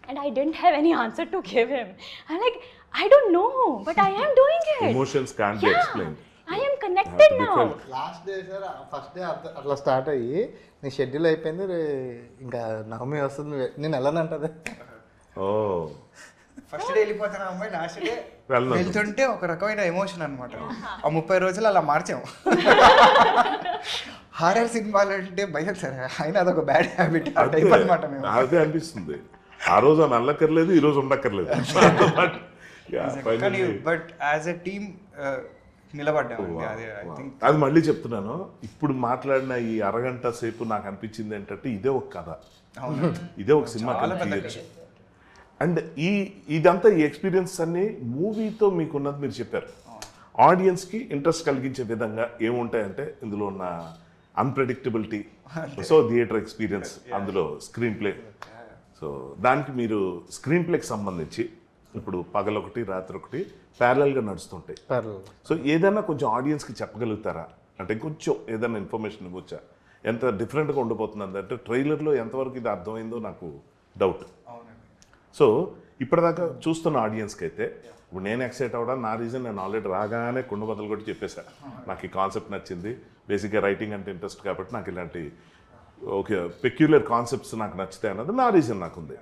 And I didn't have any answer to give him. I'm like, I don't know, but I am doing it. Emotions can't be explained. I am connected now. Last day sir, first day అట్లా start అయ్యి నీ schedule అయిపోయింది, ఇంకా నవమి వస్తుంది, నేను వెళ్ళనంటది. ఓ first day వెళ్ళిపోతాను అమ్మాయి, last day వెళ్ళను. వెళ్తుంటే ఒక రకమైన ఎమోషన్ అనమాట. ఆ 30 రోజులు అలా మార్చాము. హారర్ సినిమాలు అంటే భయం సార్, అయినా అదొక బ్యాడ్ హ్యాబిట్ టైప్ అనమాట. మేము అదే అనిపిస్తుంది. ఆ రోజు అని అల్లక్కర్లేదు, ఈ రోజు ఉండక్కర్లేదు. కానీ బట్ యాజ్ ఎ టీమ్ నిలబడ్డామండి. అది ఐ థింక్ అది మళ్ళీ చెప్తున్నాను, ఇప్పుడు మాట్లాడిన ఈ అరగంట సేపు నాకు అనిపించింది ఏంటంటే ఇదే ఒక కథ, ఇదే ఒక సినిమా తీయచ్చు. అండ్ ఇదంతా ఈ ఎక్స్పీరియన్స్ అన్ని మూవీతో మీకున్నది మీరు చెప్పారు. ఆడియన్స్కి ఇంట్రెస్ట్ కలిగించే విధంగా ఏముంటాయంటే ఇందులో ఉన్న అన్ప్రెడిక్టబిలిటీ, సో థియేటర్ ఎక్స్పీరియన్స్, అందులో స్క్రీన్ ప్లే. సో దానికి మీరు స్క్రీన్ ప్లేకి సంబంధించి ఇప్పుడు పగలొకటి రాత్రి ఒకటి ప్యారలల్గా నడుస్తుంటాయి. సో ఏదైనా కొంచెం ఆడియన్స్కి చెప్పగలుగుతారా? అంటే కొంచెం ఏదైనా ఇన్ఫర్మేషన్ ఇవ్వచ్చా? ఎంత డిఫరెంట్గా ఉండిపోతుంది అంటే ట్రైలర్లో ఎంతవరకు ఇది అర్థమైందో నాకు డౌట్. సో ఇప్పటిదాకా చూస్తున్న ఆడియన్స్కి అయితే ఇప్పుడు నేను ఎక్సైట్ అవ్వడం నా రీజన్, నేను ఆల్రెడీ రాగానే కుండ బదులు కూడా చెప్పేశాను. నాకు ఈ కాన్సెప్ట్ నచ్చింది, బేసిక్గా రైటింగ్ అంటే ఇంట్రెస్ట్ కాబట్టి నాకు ఇలాంటి ఓకే పెక్యులర్ కాన్సెప్ట్స్ నాకు నచ్చుతాయి అన్నది నా రీజన్ నాకుంది.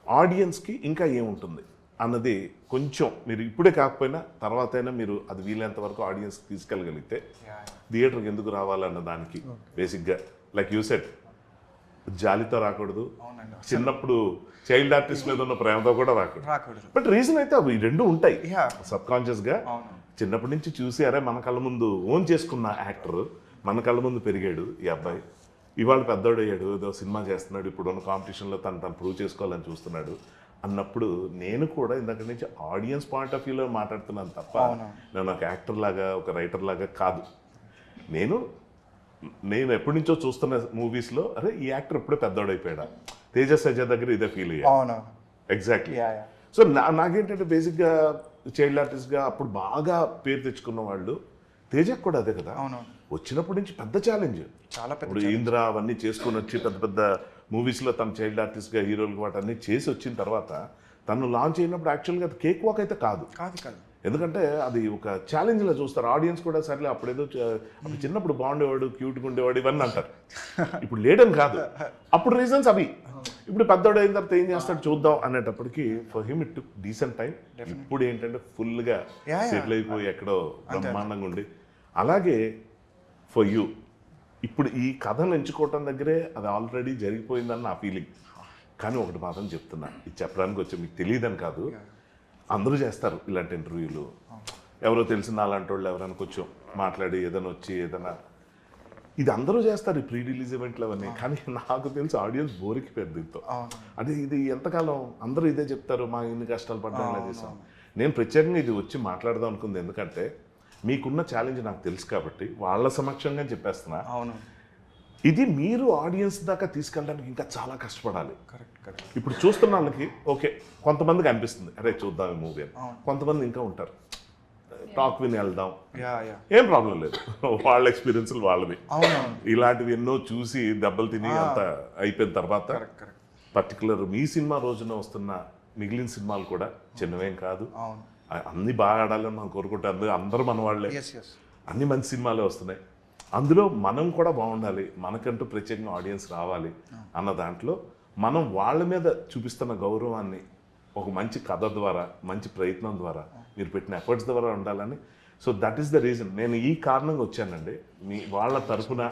ఆడియన్స్కి ఇంకా ఏముంటుంది అన్నది కొంచెం మీరు ఇప్పుడే కాకపోయినా తర్వాత అయినా మీరు అది వీలైనంత వరకు ఆడియన్స్కి తీసుకెళ్ళగలిగితే థియేటర్కి ఎందుకు రావాలన్న దానికి బేసిక్గా లైక్ యూ సెడ్ జాలితో రాకూడదు, చిన్నప్పుడు చైల్డ్ ఆర్టిస్ట్ మీద ఉన్న ప్రేమతో కూడా రాకూడదు. బట్ రీజన్ అయితే అవి రెండు ఉంటాయి సబ్ కాన్షియస్గా. చిన్నప్పటి నుంచి చూసి అరే మన కళ్ళ ముందు ఓన్ చేసుకున్న యాక్టర్ మన కళ్ళ ముందు పెరిగాడు ఈ అబ్బాయి, ఇవాళ పెద్దోడు అయ్యాడు, ఏదో సినిమా చేస్తున్నాడు, ఇప్పుడు ఉన్న కాంపిటీషన్లో తను ప్రూవ్ చేసుకోవాలని చూస్తున్నాడు అన్నప్పుడు నేను కూడా ఇందాక నుంచి ఆడియన్స్ పాయింట్ ఆఫ్ వ్యూలో మాట్లాడుతున్నాను తప్ప నేను ఒక యాక్టర్ లాగా ఒక రైటర్ లాగా కాదు. నేను ఎప్పటి నుంచో చూస్తున్న మూవీస్లో అరే ఈ యాక్టర్ ఎప్పుడే పెద్దోడైపోయాడా, తేజస్ అజయ్ దగ్గర ఇదే ఫీల్ అయ్యా. ఎగ్జాక్ట్లీ. సో నాకేంటంటే బేసిక్గా చైల్డ్ ఆర్టిస్ట్గా అప్పుడు బాగా పేరు తెచ్చుకున్న వాళ్ళు తేజకు కూడా అదే కదా, వచ్చినప్పటి నుంచి పెద్ద ఛాలెంజ్. చాలా పెద్ద ఇప్పుడు ఇంద్ర అవన్నీ చేసుకొని వచ్చి పెద్ద పెద్ద మూవీస్లో తను చైల్డ్ ఆర్టిస్ట్గా హీరోలు వాటన్నీ చేసి వచ్చిన తర్వాత తను లాంచ్ అయినప్పుడు యాక్చువల్గా అది కేక్ వాక్ అయితే కాదు. ఎందుకంటే అది ఒక ఛాలెంజ్లో చూస్తారు ఆడియన్స్ కూడా. సర్లే అప్పుడేదో అప్పుడు చిన్నప్పుడు బాగుండేవాడు, క్యూట్గా ఉండేవాడు ఇవన్నీ అంటారు. ఇప్పుడు లేడని కాదు, అప్పుడు రీజన్స్ అవి. ఇప్పుడు పెద్దోడు అయిన తర్వాత ఏం చేస్తాడు చూద్దాం అనేటప్పటికి for him it took decent time. ఇప్పుడు ఏంటంటే ఫుల్గా సెటిల్ అయిపోయి ఎక్కడో బ్రహ్మాండంగా ఉండి. అలాగే ఫర్ యూ ఇప్పుడు ఈ కథను ఎంచుకోవటం దగ్గరే అది ఆల్రెడీ జరిగిపోయిందని నా ఫీలింగ్. కానీ ఒకటి మాత్రం చెప్తున్నా, ఇది చెప్పడానికి వచ్చి మీకు తెలియదని కాదు, అందరూ చేస్తారు ఇలాంటి ఇంటర్వ్యూలు. ఎవరో తెలిసిన అలాంటి వాళ్ళు ఎవరైనా కొంచెం మాట్లాడి ఏదైనా వచ్చి ఏదైనా ఇది అందరూ చేస్తారు ఈ ప్రీ రిలీజ్ ఈవెంట్లు అవన్నీ. కానీ నాకు తెలిసి ఆడియన్స్ బోరికి పెద్ద దీంతో అంటే ఇది ఎంతకాలం అందరూ ఇదే చెప్తారు, మా ఇన్ని కష్టాలు పడ్డా ఇలా చేసాం. నేను ప్రత్యేకంగా ఇది వచ్చి మాట్లాడదాం అనుకుంది ఎందుకంటే మీకున్న ఛాలెంజ్ నాకు తెలుసు కాబట్టి వాళ్ళ సమక్షంగా చెప్పేస్తున్నా. ఇది మీరు ఆడియన్స్ దాకా తీసుకెళ్ళడానికి ఇంకా చాలా కష్టపడాలి. ఇప్పుడు చూస్తున్న వాళ్ళకి ఓకే కొంతమందికి అనిపిస్తుంది అరే చూద్దాం ఈ మూవీ అని, కొంతమంది ఇంకా ఉంటారు టాక్ విని వెళ్దాం, యా యా ఏం ప్రాబ్లం లేదు. వాళ్ళ ఎక్స్పీరియన్స్లు వాళ్ళవి. అవునవును ఇలాంటివి ఎన్నో చూసి దెబ్బలు తిని అంత అయిపోయిన తర్వాత కరెక్ట్ పర్టికులర్ మీ సినిమా రోజున వస్తున్న మిగిలిన సినిమాలు కూడా చిన్నవేం కాదు, అవును అన్ని బాగా ఆడాలని మనం కోరుకుంటే అందరూ మన వాళ్ళే, ఎస్ ఎస్ అన్ని మంచి సినిమాలే వస్తున్నాయి. అందులో మనం కూడా బాగుండాలి, మనకంటూ ప్రత్యేకంగా ఆడియన్స్ రావాలి అన్న దాంట్లో మనం వాళ్ళ మీద చూపిస్తున్న గౌరవాన్ని ఒక మంచి కథ ద్వారా, మంచి ప్రయత్నం ద్వారా, మీరు పెట్టిన ఎఫర్ట్స్ ద్వారా ఉండాలని. So that is the reason నేను ఈ కారణంగా వచ్చానండి. మీ వాళ్ళ తరఫున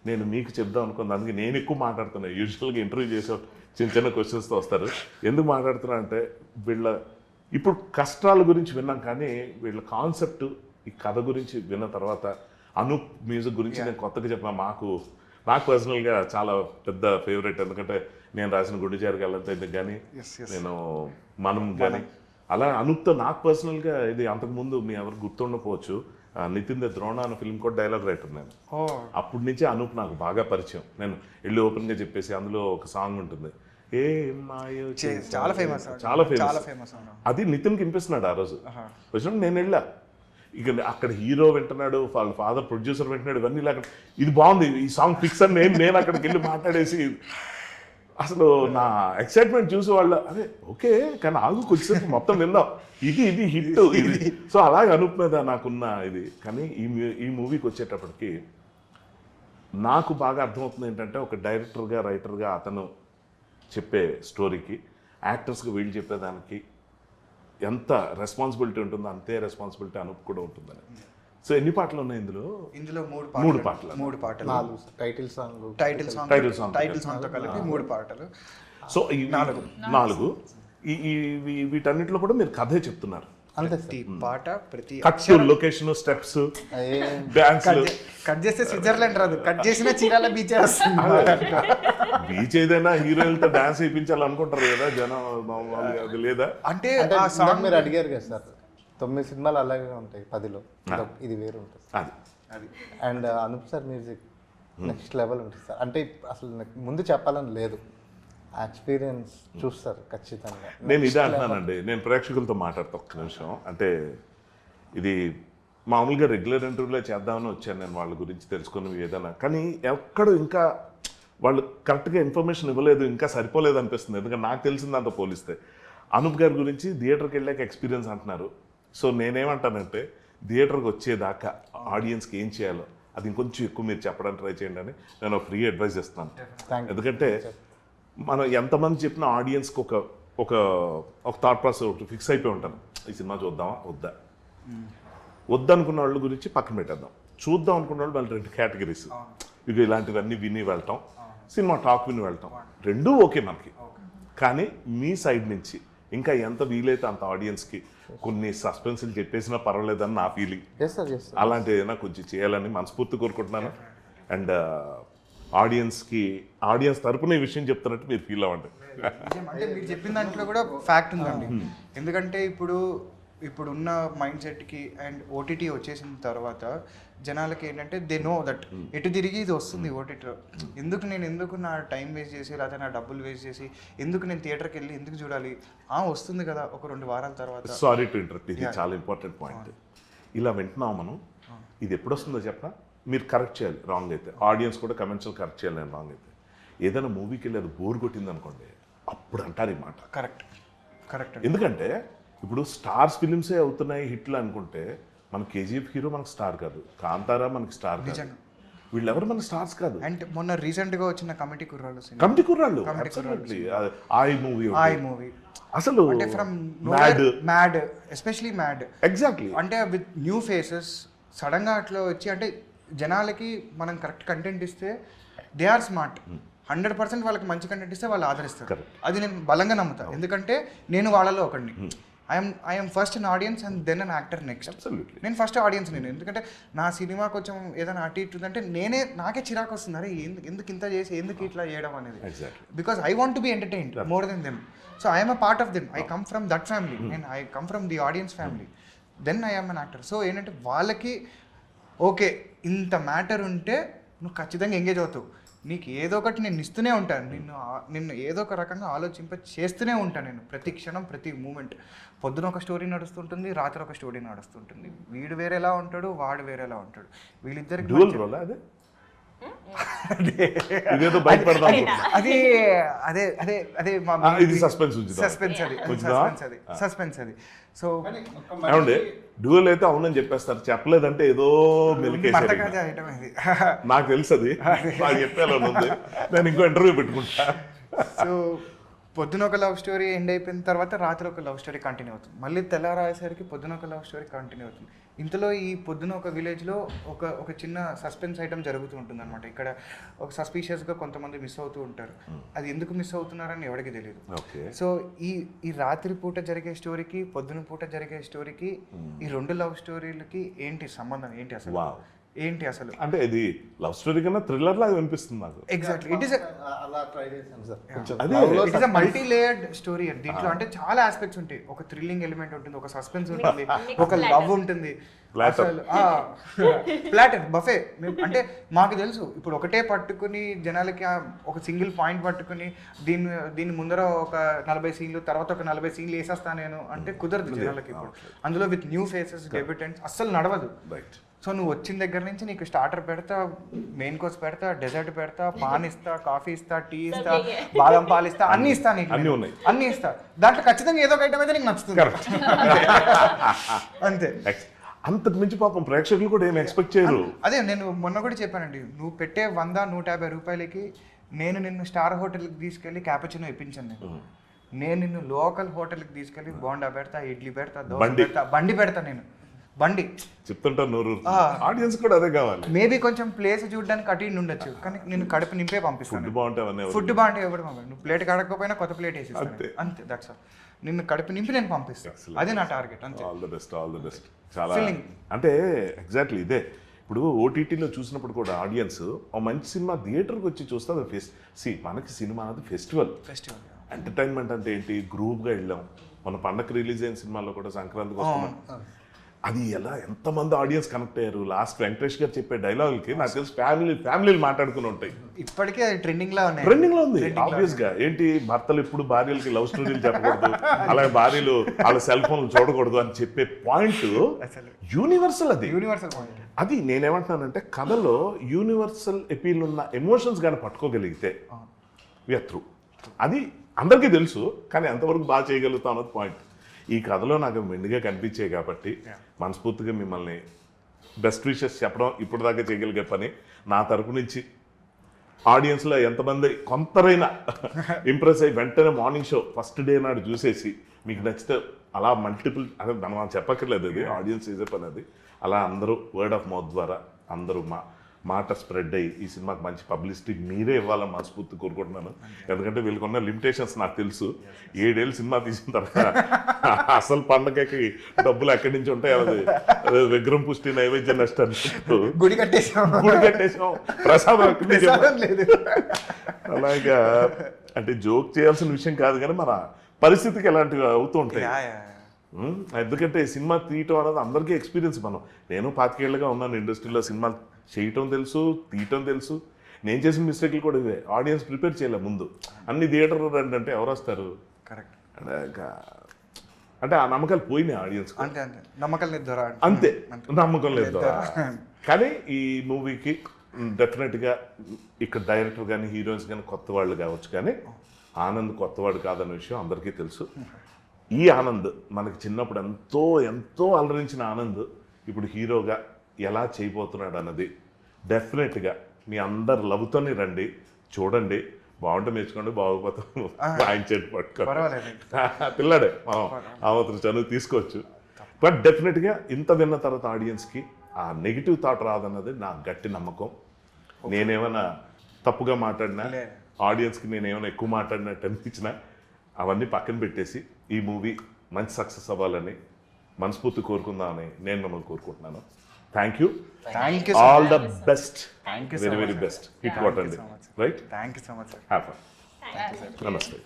నేను మీకు చెప్దాం అనుకున్నాను. అందుకే నేను ఎక్కువ మాట్లాడుతున్నాను. యూజువల్గా ఇంటర్వ్యూ చేసే చిన్న చిన్న క్వశ్చన్స్తో వస్తారు. ఎందుకు మాట్లాడుతున్నా అంటే వీళ్ళ ఇప్పుడు కష్టాల గురించి విన్నాం, కానీ వీళ్ళ కాన్సెప్ట్ ఈ కథ గురించి విన్న తర్వాత అనూప్ మ్యూజిక్ గురించి నేను కొత్తగా చెప్పిన నాకు పర్సనల్గా చాలా పెద్ద ఫేవరెట్. ఎందుకంటే నేను రాసిన గుండె జారికి వెళ్ళలేదు కానీ, నేను మనం కానీ అలా అనూప్తో నాకు పర్సనల్గా ఇది అంతకుముందు మీ ఎవరు గుర్తుండకపోవచ్చు, నితిన్ ద ద్రోణ అనే ఫిల్మ్ కూడా డైలాగ్ రైటర్ నేను. అప్పటి నుంచి అనూప్ నాకు బాగా పరిచయం. నేను వెళ్ళి ఓపెన్గా చెప్పేసి అందులో ఒక సాంగ్ ఉంటుంది, ఏ మాయో చాలా ఫేమస్ చాలా ఫేమస్. అది నితిన్కి వినిపిస్తున్నాడు ఆ రోజు వచ్చినప్పుడు. నేను వెళ్ళా, ఇక అక్కడ హీరో వింటున్నాడు, వాళ్ళ ఫాదర్ ప్రొడ్యూసర్ వింటున్నాడు, ఇవన్నీ అక్కడ ఇది బాగుంది ఈ సాంగ్ ఫిక్స్ అని నేను అక్కడికి వెళ్ళి మాట్లాడేసి అసలు నా ఎక్సైట్మెంట్ చూసి వాళ్ళు అదే ఓకే కానీ ఆగు కొంచెంసేపు మొత్తం విందాం, ఇది హిట్ ఇది. సో అలాగే అనూప్ మీద నాకున్న ఇది. కానీ ఈ మూవీకి వచ్చేటప్పటికి నాకు బాగా అర్థమవుతుంది ఏంటంటే, ఒక డైరెక్టర్గా రైటర్గా అతను చెప్పే స్టోరీకి యాక్టర్స్కి వీళ్ళు చెప్పేదానికి ఎంత రెస్పాన్సిబిలిటీ ఉంటుందో అంతే రెస్పాన్సిబిలిటీ అనూప్ కూడా ఉంటుందని. సో ఎన్ని పాటలు ఉన్నాయి ఇందులో? ఇందులో మూడు పాటలు 4 టైటిల్ సాంగ్ తో కలిపి 3 పాటలు. సో ఈ 4 వీటన్నిటిలో కూడా మీరు కథే చెప్తున్నారు. అంతే ప్రతి పాట ప్రతి cut location steps dance cut చేస్తే స్విట్జర్లాండ్ రాదు, కట్ చేసిన చీరాల బీచ్ వస్తుంది. బీచ్ ఏదైనా హీరోయిన్తో డాన్స్ వేయించాలి అనుకుంటారు కదా జనం, అది లేదా? అంటే ఆ సాంగ్ మీరు అడిగారు కదా సార్, 9 సినిమాలు అలాగే ఉంటాయి, 10లో ఇది వేరు ఉంటుంది అది. And Anoop sir music next level ఉంటుంది సార్. అంటే అసలు నాకు ముందు చెప్పాలని లేదు, ఎక్స్పీరియన్స్ చూస్తారు ఖచ్చితంగా. నేను ఇదే అంటున్నానండి, నేను ప్రేక్షకులతో మాట్లాడతా ఒక్క నిమిషం. అంటే ఇది మామూలుగా రెగ్యులర్ ఇంటర్వ్యూలో చేద్దామని వచ్చాను నేను, వాళ్ళ గురించి తెలుసుకుని ఏదైనా, కానీ ఎక్కడ ఇంకా వాళ్ళు కరెక్ట్గా ఇన్ఫర్మేషన్ ఇవ్వలేదు, ఇంకా సరిపోలేదు అనిపిస్తుంది. ఎందుకంటే నాకు తెలిసింది అంత పోలిస్తే. అనూప్ గారి గురించి థియేటర్కి వెళ్ళాక ఎక్స్పీరియన్స్ అంటున్నారు. సో నేనేమంటానంటే థియేటర్కి వచ్చేదాకా ఆడియన్స్కి ఏం చేయాలో అది ఇంకొంచెం ఎక్కువ మీరు చెప్పడానికి ట్రై చేయండి అని నేను ఫ్రీ అడ్వైస్ ఇస్తాను. ఎందుకంటే మనం ఎంతమంది చెప్పినా ఆడియన్స్కి ఒక థాట్ ప్రాసెస్ ఒకటి ఫిక్స్ అయిపోయి ఉంటాను, ఈ సినిమా చూద్దామా వద్దనుకున్న వాళ్ళ గురించి పక్కన పెట్టేద్దాం, చూద్దాం అనుకున్న వాళ్ళు మళ్ళీ 2 కేటగిరీస్. ఇక ఇలాంటివన్నీ విని వెళ్తాం, సినిమా టాక్ విని వెళ్తాం, రెండూ ఓకే మనకి. కానీ మీ సైడ్ నుంచి ఇంకా ఎంత వీలైతే అంత ఆడియన్స్కి కొన్ని సస్పెన్స్లు చెప్పేసినా పర్వాలేదని నా ఫీలింగ్. అలాంటి ఏదైనా కొంచెం చేయాలని మనస్ఫూర్తి కోరుకుంటున్నాను. అండ్ ఆడియన్స్ తరపున ఈ విషయం చెప్తున్నట్టు మీరు ఫీల్ అవ్వండి. అంటే మీరు చెప్పిన దాంట్లో కూడా ఫ్యాక్ట్ ఉందండి. ఎందుకంటే ఇప్పుడున్న మైండ్ సెట్కి అండ్ ఓటీటీ వచ్చేసిన తర్వాత జనాలకి ఏంటంటే దే నో దట్ ఎటు తిరిగి ఇది వస్తుంది ఓటీటీలో, ఎందుకు నా టైం వేస్ట్ చేసి లేకపోతే నా డబ్బులు వేస్ట్ చేసి ఎందుకు నేను థియేటర్కి వెళ్ళి ఎందుకు చూడాలి, వస్తుంది కదా ఒక 2 వారాల తర్వాత. సారీ టు ఇంటరప్ట్, ఇది చాలా ఇంపార్టెంట్ పాయింట్. ఇలా వింటున్నాం మనం, ఇది ఎప్పుడు వస్తుందో చెప్పనా, మీరు కరెక్ట్ చేయాలి రాంగ్ అయితే, ఆడియన్స్ కూడా కమెంట్స్లో కరెక్ట్ చేయాలి నేను రాంగ్ అయితే. ఏదైనా మూవీకి వెళ్ళి అది బోర్ కొట్టింది అనుకోండి అప్పుడు అంటారు ఈ మాట. కరెక్ట్. ఎందుకంటే ఇప్పుడు స్టార్స్ ఫిలిమ్సే అవుతున్నాయి హిట్లు అనుకుంటే, మన కేజీఎఫ్ హీరో మనకు స్టార్ కాదు, కాంతారా మనకి స్టార్ కాదు, వీళ్ళెవరు మన స్టార్స్ కాదు. అండ్ మొన్న రీసెంట్గా వచ్చిన కమిటీ కుర్రాళ్ళు ఐ మూవీ అసలు అంటే from mad especially mad exactly, అంటే విత్ న్యూ ఫేసెస్ సడన్గా అట్లా వచ్చి, అంటే జనాలకి మనం కరెక్ట్ కంటెంట్ ఇస్తే దే ఆర్ స్మార్ట్, 100% వాళ్ళకి మంచి కంటెంట్ ఇస్తే వాళ్ళు ఆదరిస్తారు. అది నేను బలంగా నమ్ముతాను, ఎందుకంటే నేను వాళ్ళలో ఒకడిని. I'm first an audience and then an actor next. నేను ఫస్ట్ ఆడియన్స్ ఎందుకంటే నా సినిమా కొంచెం ఏదైనా అటు ఇటు అంటే నాకే చిరాకు వస్తుంది, అరే ఎందుకు ఇంత చేసి ఎందుకు ఇట్లా చేయడం అనేది. Because I want to be entertained more then them. So I'm a part of them, I come from that family and I come from the audience family, then I am an actor. So ఏంటంటే వాళ్ళకి okay ఇంత matter ఉంటే నువ్వు ఖచ్చితంగా engage అవుతావు, నీకు ఏదో ఒకటి నేను ఇస్తూనే ఉంటాను, నిన్ను ఏదో ఒక రకంగా చేస్తూనే ఉంటాను నేను ప్రతి క్షణం ప్రతి మూమెంట్. పొద్దున ఒక స్టోరీ నడుస్తుంటుంది, రాత్రి ఒక స్టోరీ నడుస్తుంటుంది. వీడు వేరేలా ఉంటాడు, వాడు వేరేలా ఉంటాడు. వీళ్ళిద్దరికి డ్యూయల్ రోల్ అదే ఇదేదో బయటపడదాం అది అదే అదే అదే ఇది సస్పెన్స్ సస్పెన్స్ అది. సో ఏమండి డ్యూయల్ అయితే అవునని చెప్పేస్తారు, చెప్పలేదంటే ఏదో మెలికేసారు. ఐటమ్ ఇది నాకు తెలుసు అది, నాకు చెప్పేలా ఉంది. నేను ఇంకో ఇంటర్వ్యూ పెట్టుకుంటా. సో పొద్దున ఒక లవ్ స్టోరీ ఎండ్ అయిపోయిన తర్వాత రాత్రి ఒక లవ్ స్టోరీ కంటిన్యూ అవుతుంది. మళ్ళీ తెల్లారాయేసరికి పొద్దున ఒక లవ్ స్టోరీ కంటిన్యూ అవుతుంది. ఇంతలో ఈ పొద్దున ఒక విలేజ్లో ఒక చిన్న సస్పెన్స్ ఐటమ్ జరుగుతూ ఉంటుంది అనమాట. ఇక్కడ ఒక సస్పీషియస్గా కొంతమంది మిస్ అవుతూ ఉంటారు. అది ఎందుకు మిస్ అవుతున్నారని ఎవరికి తెలియదు. సో ఈ రాత్రి పూట జరిగే స్టోరీకి పొద్దున పూట జరిగే స్టోరీకి ఈ రెండు లవ్ స్టోరీలకి ఏంటి సంబంధం, ఏంటి అసలు ఏంటి అసలు అంటే ఇది లవ్ స్టోరీ కన్నా థ్రిల్లర్ లాగా అనిపిస్తుంది నాకు. ఎగ్జాక్ట్లీ ఇట్ ఈస్ అలా ట్రై చేశాను sir. It is a multi layered story. దీంట్లో అంటే చాలా ఆస్పెక్ట్స్ ఉంటాయి. ఒక థ్రిల్లింగ్ ఎలిమెంట్ ఉంటుంది, ఒక సస్పెన్స్ ఉంటుంది, ఒక లవ్ ఉంటుంది. ప్లాటర్ బఫే అంటే మాకు తెలుసు. ఇప్పుడు ఒకటే పట్టుకుని జనాలకి ఒక సింగిల్ పాయింట్ పట్టుకుని దీని ముందర ఒక 40 సీన్లు తర్వాత ఒక 40 సీన్లు వేసేస్తా నేను అంటే కుదరదు జనాలకి. ఇప్పుడు అందులో విత్ న్యూ ఫేసెస్ డెబ్యూటెంట్స్ అస్సలు నడవదు. రైట్. సో నువ్వు వచ్చిన దగ్గర నుంచి నీకు స్టార్టర్ పెడతా, మెయిన్ కోర్స్ పెడతా, డెజర్ట్ పెడతా, పాన్ ఇస్తా, కాఫీ ఇస్తా, టీ ఇస్తా, బాదం పాలు ఇస్తా, అన్ని ఇస్తా నీకు. అన్ని ఇస్తా. దాంట్లో ఖచ్చితంగా ఏదో ఒక ఐటమ్ అయితే నీకు నచ్చుతుంది. అంతే. అంతకు మించి పాపం ప్రేక్షకులు కూడా ఏం ఎక్స్పెక్ట్ చేయరు. అదే నేను మొన్న కూడా చెప్పానండి, నువ్వు పెట్టే 100-150 రూపాయలకి నేను నిన్ను స్టార్ హోటల్కి తీసుకెళ్ళి క్యాపచినో ఇప్పించాను. నేను నిన్ను లోకల్ హోటల్కి తీసుకెళ్ళి బోండా పెడతా, ఇడ్లీ పెడతా, దోశ పెడతా, బండి పెడతా. నేను బండి చెప్తుంటా నోరు. ఆడియన్స్ కూడా అదే కావాలి. మేబీ కొంచెం ప్లేస్ చూడడానికి అటు ఇటు ఉండొచ్చు, కానీ నేను కడుపు నింపే పంపిస్తాను. ఫుడ్ బాగుంటే ఎవరు పంపాను, నువ్వు ప్లేట్ కడకపోయినా కొత్త ప్లేట్ వేసి అంతే. That's all. నిన్ను కడుపు నింపి నేను పంపిస్తాను. అదే నా టార్గెట్. అంతే. All the best. చాలా అంటే ఎగ్జాక్ట్లీ ఇదే. ఇప్పుడు ఓటీటీలో చూసినప్పుడు కూడా ఆడియన్స్ మంచి సినిమా థియేటర్కి వచ్చి చూస్తే అది మనకి సినిమా అది ఫెస్టివల్. ఎంటర్టైన్మెంట్ అంటే ఏంటి, గ్రూప్గా వెళ్ళాం. మన పండగ రిలీజ్ అయిన సినిమాల్లో కూడా సంక్రాంతికి వస్తున్నాం. అది ఎంతమంది ఆడియన్స్ కనెక్ట్ అయ్యారు. లాస్ట్ వెంకటేష్ గారు చెప్పే డైలాగులకి నాకు తెలిసి ఫ్యామిలీలు మాట్లాడుకుని ఉంటాయి. ఇప్పటికే అది ట్రెండింగ్ లో ఉంది ఆబ్వియస్ గా. ఏంటి, భర్తలు ఎప్పుడు భార్యలకి లవ్ స్టోరీలు చెప్పకూడదు, అలాగే భార్యలు వాళ్ళ సెల్ ఫోన్లు చూడకూడదు అని చెప్పే పాయింట్ యూనివర్సల్. అది యూనివర్సల్ పాయింట్. అది నేనేమంటున్నానంటే కథలో యూనివర్సల్ ఎపీల్ ఉన్న ఎమోషన్స్ కానీ పట్టుకోగలిగితే వీఆర్ త్రూ. అది అందరికీ తెలుసు, కానీ ఎంతవరకు బాగా చేయగలుగుతాం అన్నది పాయింట్. ఈ కథలో నాకు మెండుగా కనిపించాయి కాబట్టి మనస్ఫూర్తిగా మిమ్మల్ని బెస్ట్ విషెస్ చెప్పడం ఇప్పుడు దాకా చేయగలిగే పని. నా తరపు నుంచి ఆడియన్స్లో ఎంతమంది కొంతరైనా ఇంప్రెస్ అయ్యి వెంటనే మార్నింగ్ షో ఫస్ట్ డే నాడు చూసేసి మీకు నచ్చితే అలా మల్టిపుల్ అదే మనం చెప్పక్కర్లేదు, అది ఆడియన్స్ చేసే పని. అది అలా అందరూ వర్డ్ ఆఫ్ మౌత్ ద్వారా అందరూ మాట స్ప్రెడ్ అయ్యి ఈ సినిమాకి మంచి పబ్లిసిటీ మీరే ఇవ్వాలని మనస్ఫూర్తి కోరుకుంటున్నాను. ఎందుకంటే వీళ్ళకున్న లిమిటేషన్స్ నాకు తెలుసు. 7 ఏళ్ళు సినిమా తీసిన తర్వాత అసలు పండగకి డబ్బులు ఎక్కడి నుంచి ఉంటాయి, అది విగ్రహం పుష్టి నైవేద్యం నష్టం గుడి కట్టేసాం ప్రసాదం లేదు. అలాగా అంటే జోక్ చేయాల్సిన విషయం కాదు, కానీ మన పరిస్థితికి ఎలాంటివి అవుతూ ఉంటాయి. ఎందుకంటే సినిమా తీయటం అనేది అందరికీ ఎక్స్పీరియన్స్. నేను 25 ఏళ్ళుగా ఉన్నాను ఇండస్ట్రీలో. సినిమాలు చేయటం తెలుసు, తీయటం తెలుసు. నేను చేసిన మిస్టేక్లు కూడా ఇవే. ఆడియన్స్ ప్రిపేర్ చేయలే ముందు. అన్ని థియేటర్లు రండి అంటే ఎవరు వస్తారు? కరెక్ట్. అంటే ఆ నమ్మకాలు పోయినాయి ఆడియన్స్. నమ్మకం లేదు అంతే, నమ్మకం లేదు. కానీ ఈ మూవీకి డెఫినెట్గా ఇక్కడ డైరెక్టర్ కానీ హీరోయిన్స్ కానీ కొత్త వాళ్ళు కావచ్చు, కానీ ఆనంద్ కొత్తవాడు కాదన్న విషయం అందరికీ తెలుసు. ఈ ఆనంద్ మనకి చిన్నప్పుడు ఎంతో అలరించిన ఆనంద్ ఇప్పుడు హీరోగా ఎలా చేయబోతున్నాడు అన్నది డెఫినెట్గా మీ అందరు లవ్తోనే రండి, చూడండి. బాగుంటే మెచ్చుకోండి, బాగోపోతాం వాయించండి, పట్టుకోండి. పిల్లాడే ఆవతరు చదువు తీసుకోవచ్చు. బట్ డెఫినెట్గా ఇంత విన్న తర్వాత ఆడియన్స్కి ఆ నెగిటివ్ థాట్ రాదన్నది నా గట్టి నమ్మకం. నేనేమైనా తప్పుగా మాట్లాడినా, ఆడియన్స్కి నేనేమైనా ఎక్కువ మాట్లాడినట్టు అనిపించినా అవన్నీ పక్కన పెట్టేసి ఈ మూవీ మంచి సక్సెస్ అవ్వాలని మనస్ఫూర్తి కోరుకుందామని నేను మిమ్మల్ని కోరుకుంటున్నాను. Thank you. All the best. Very very best. Hit కొట్టండి. Right. Thank you so much. Have fun. నమస్తే.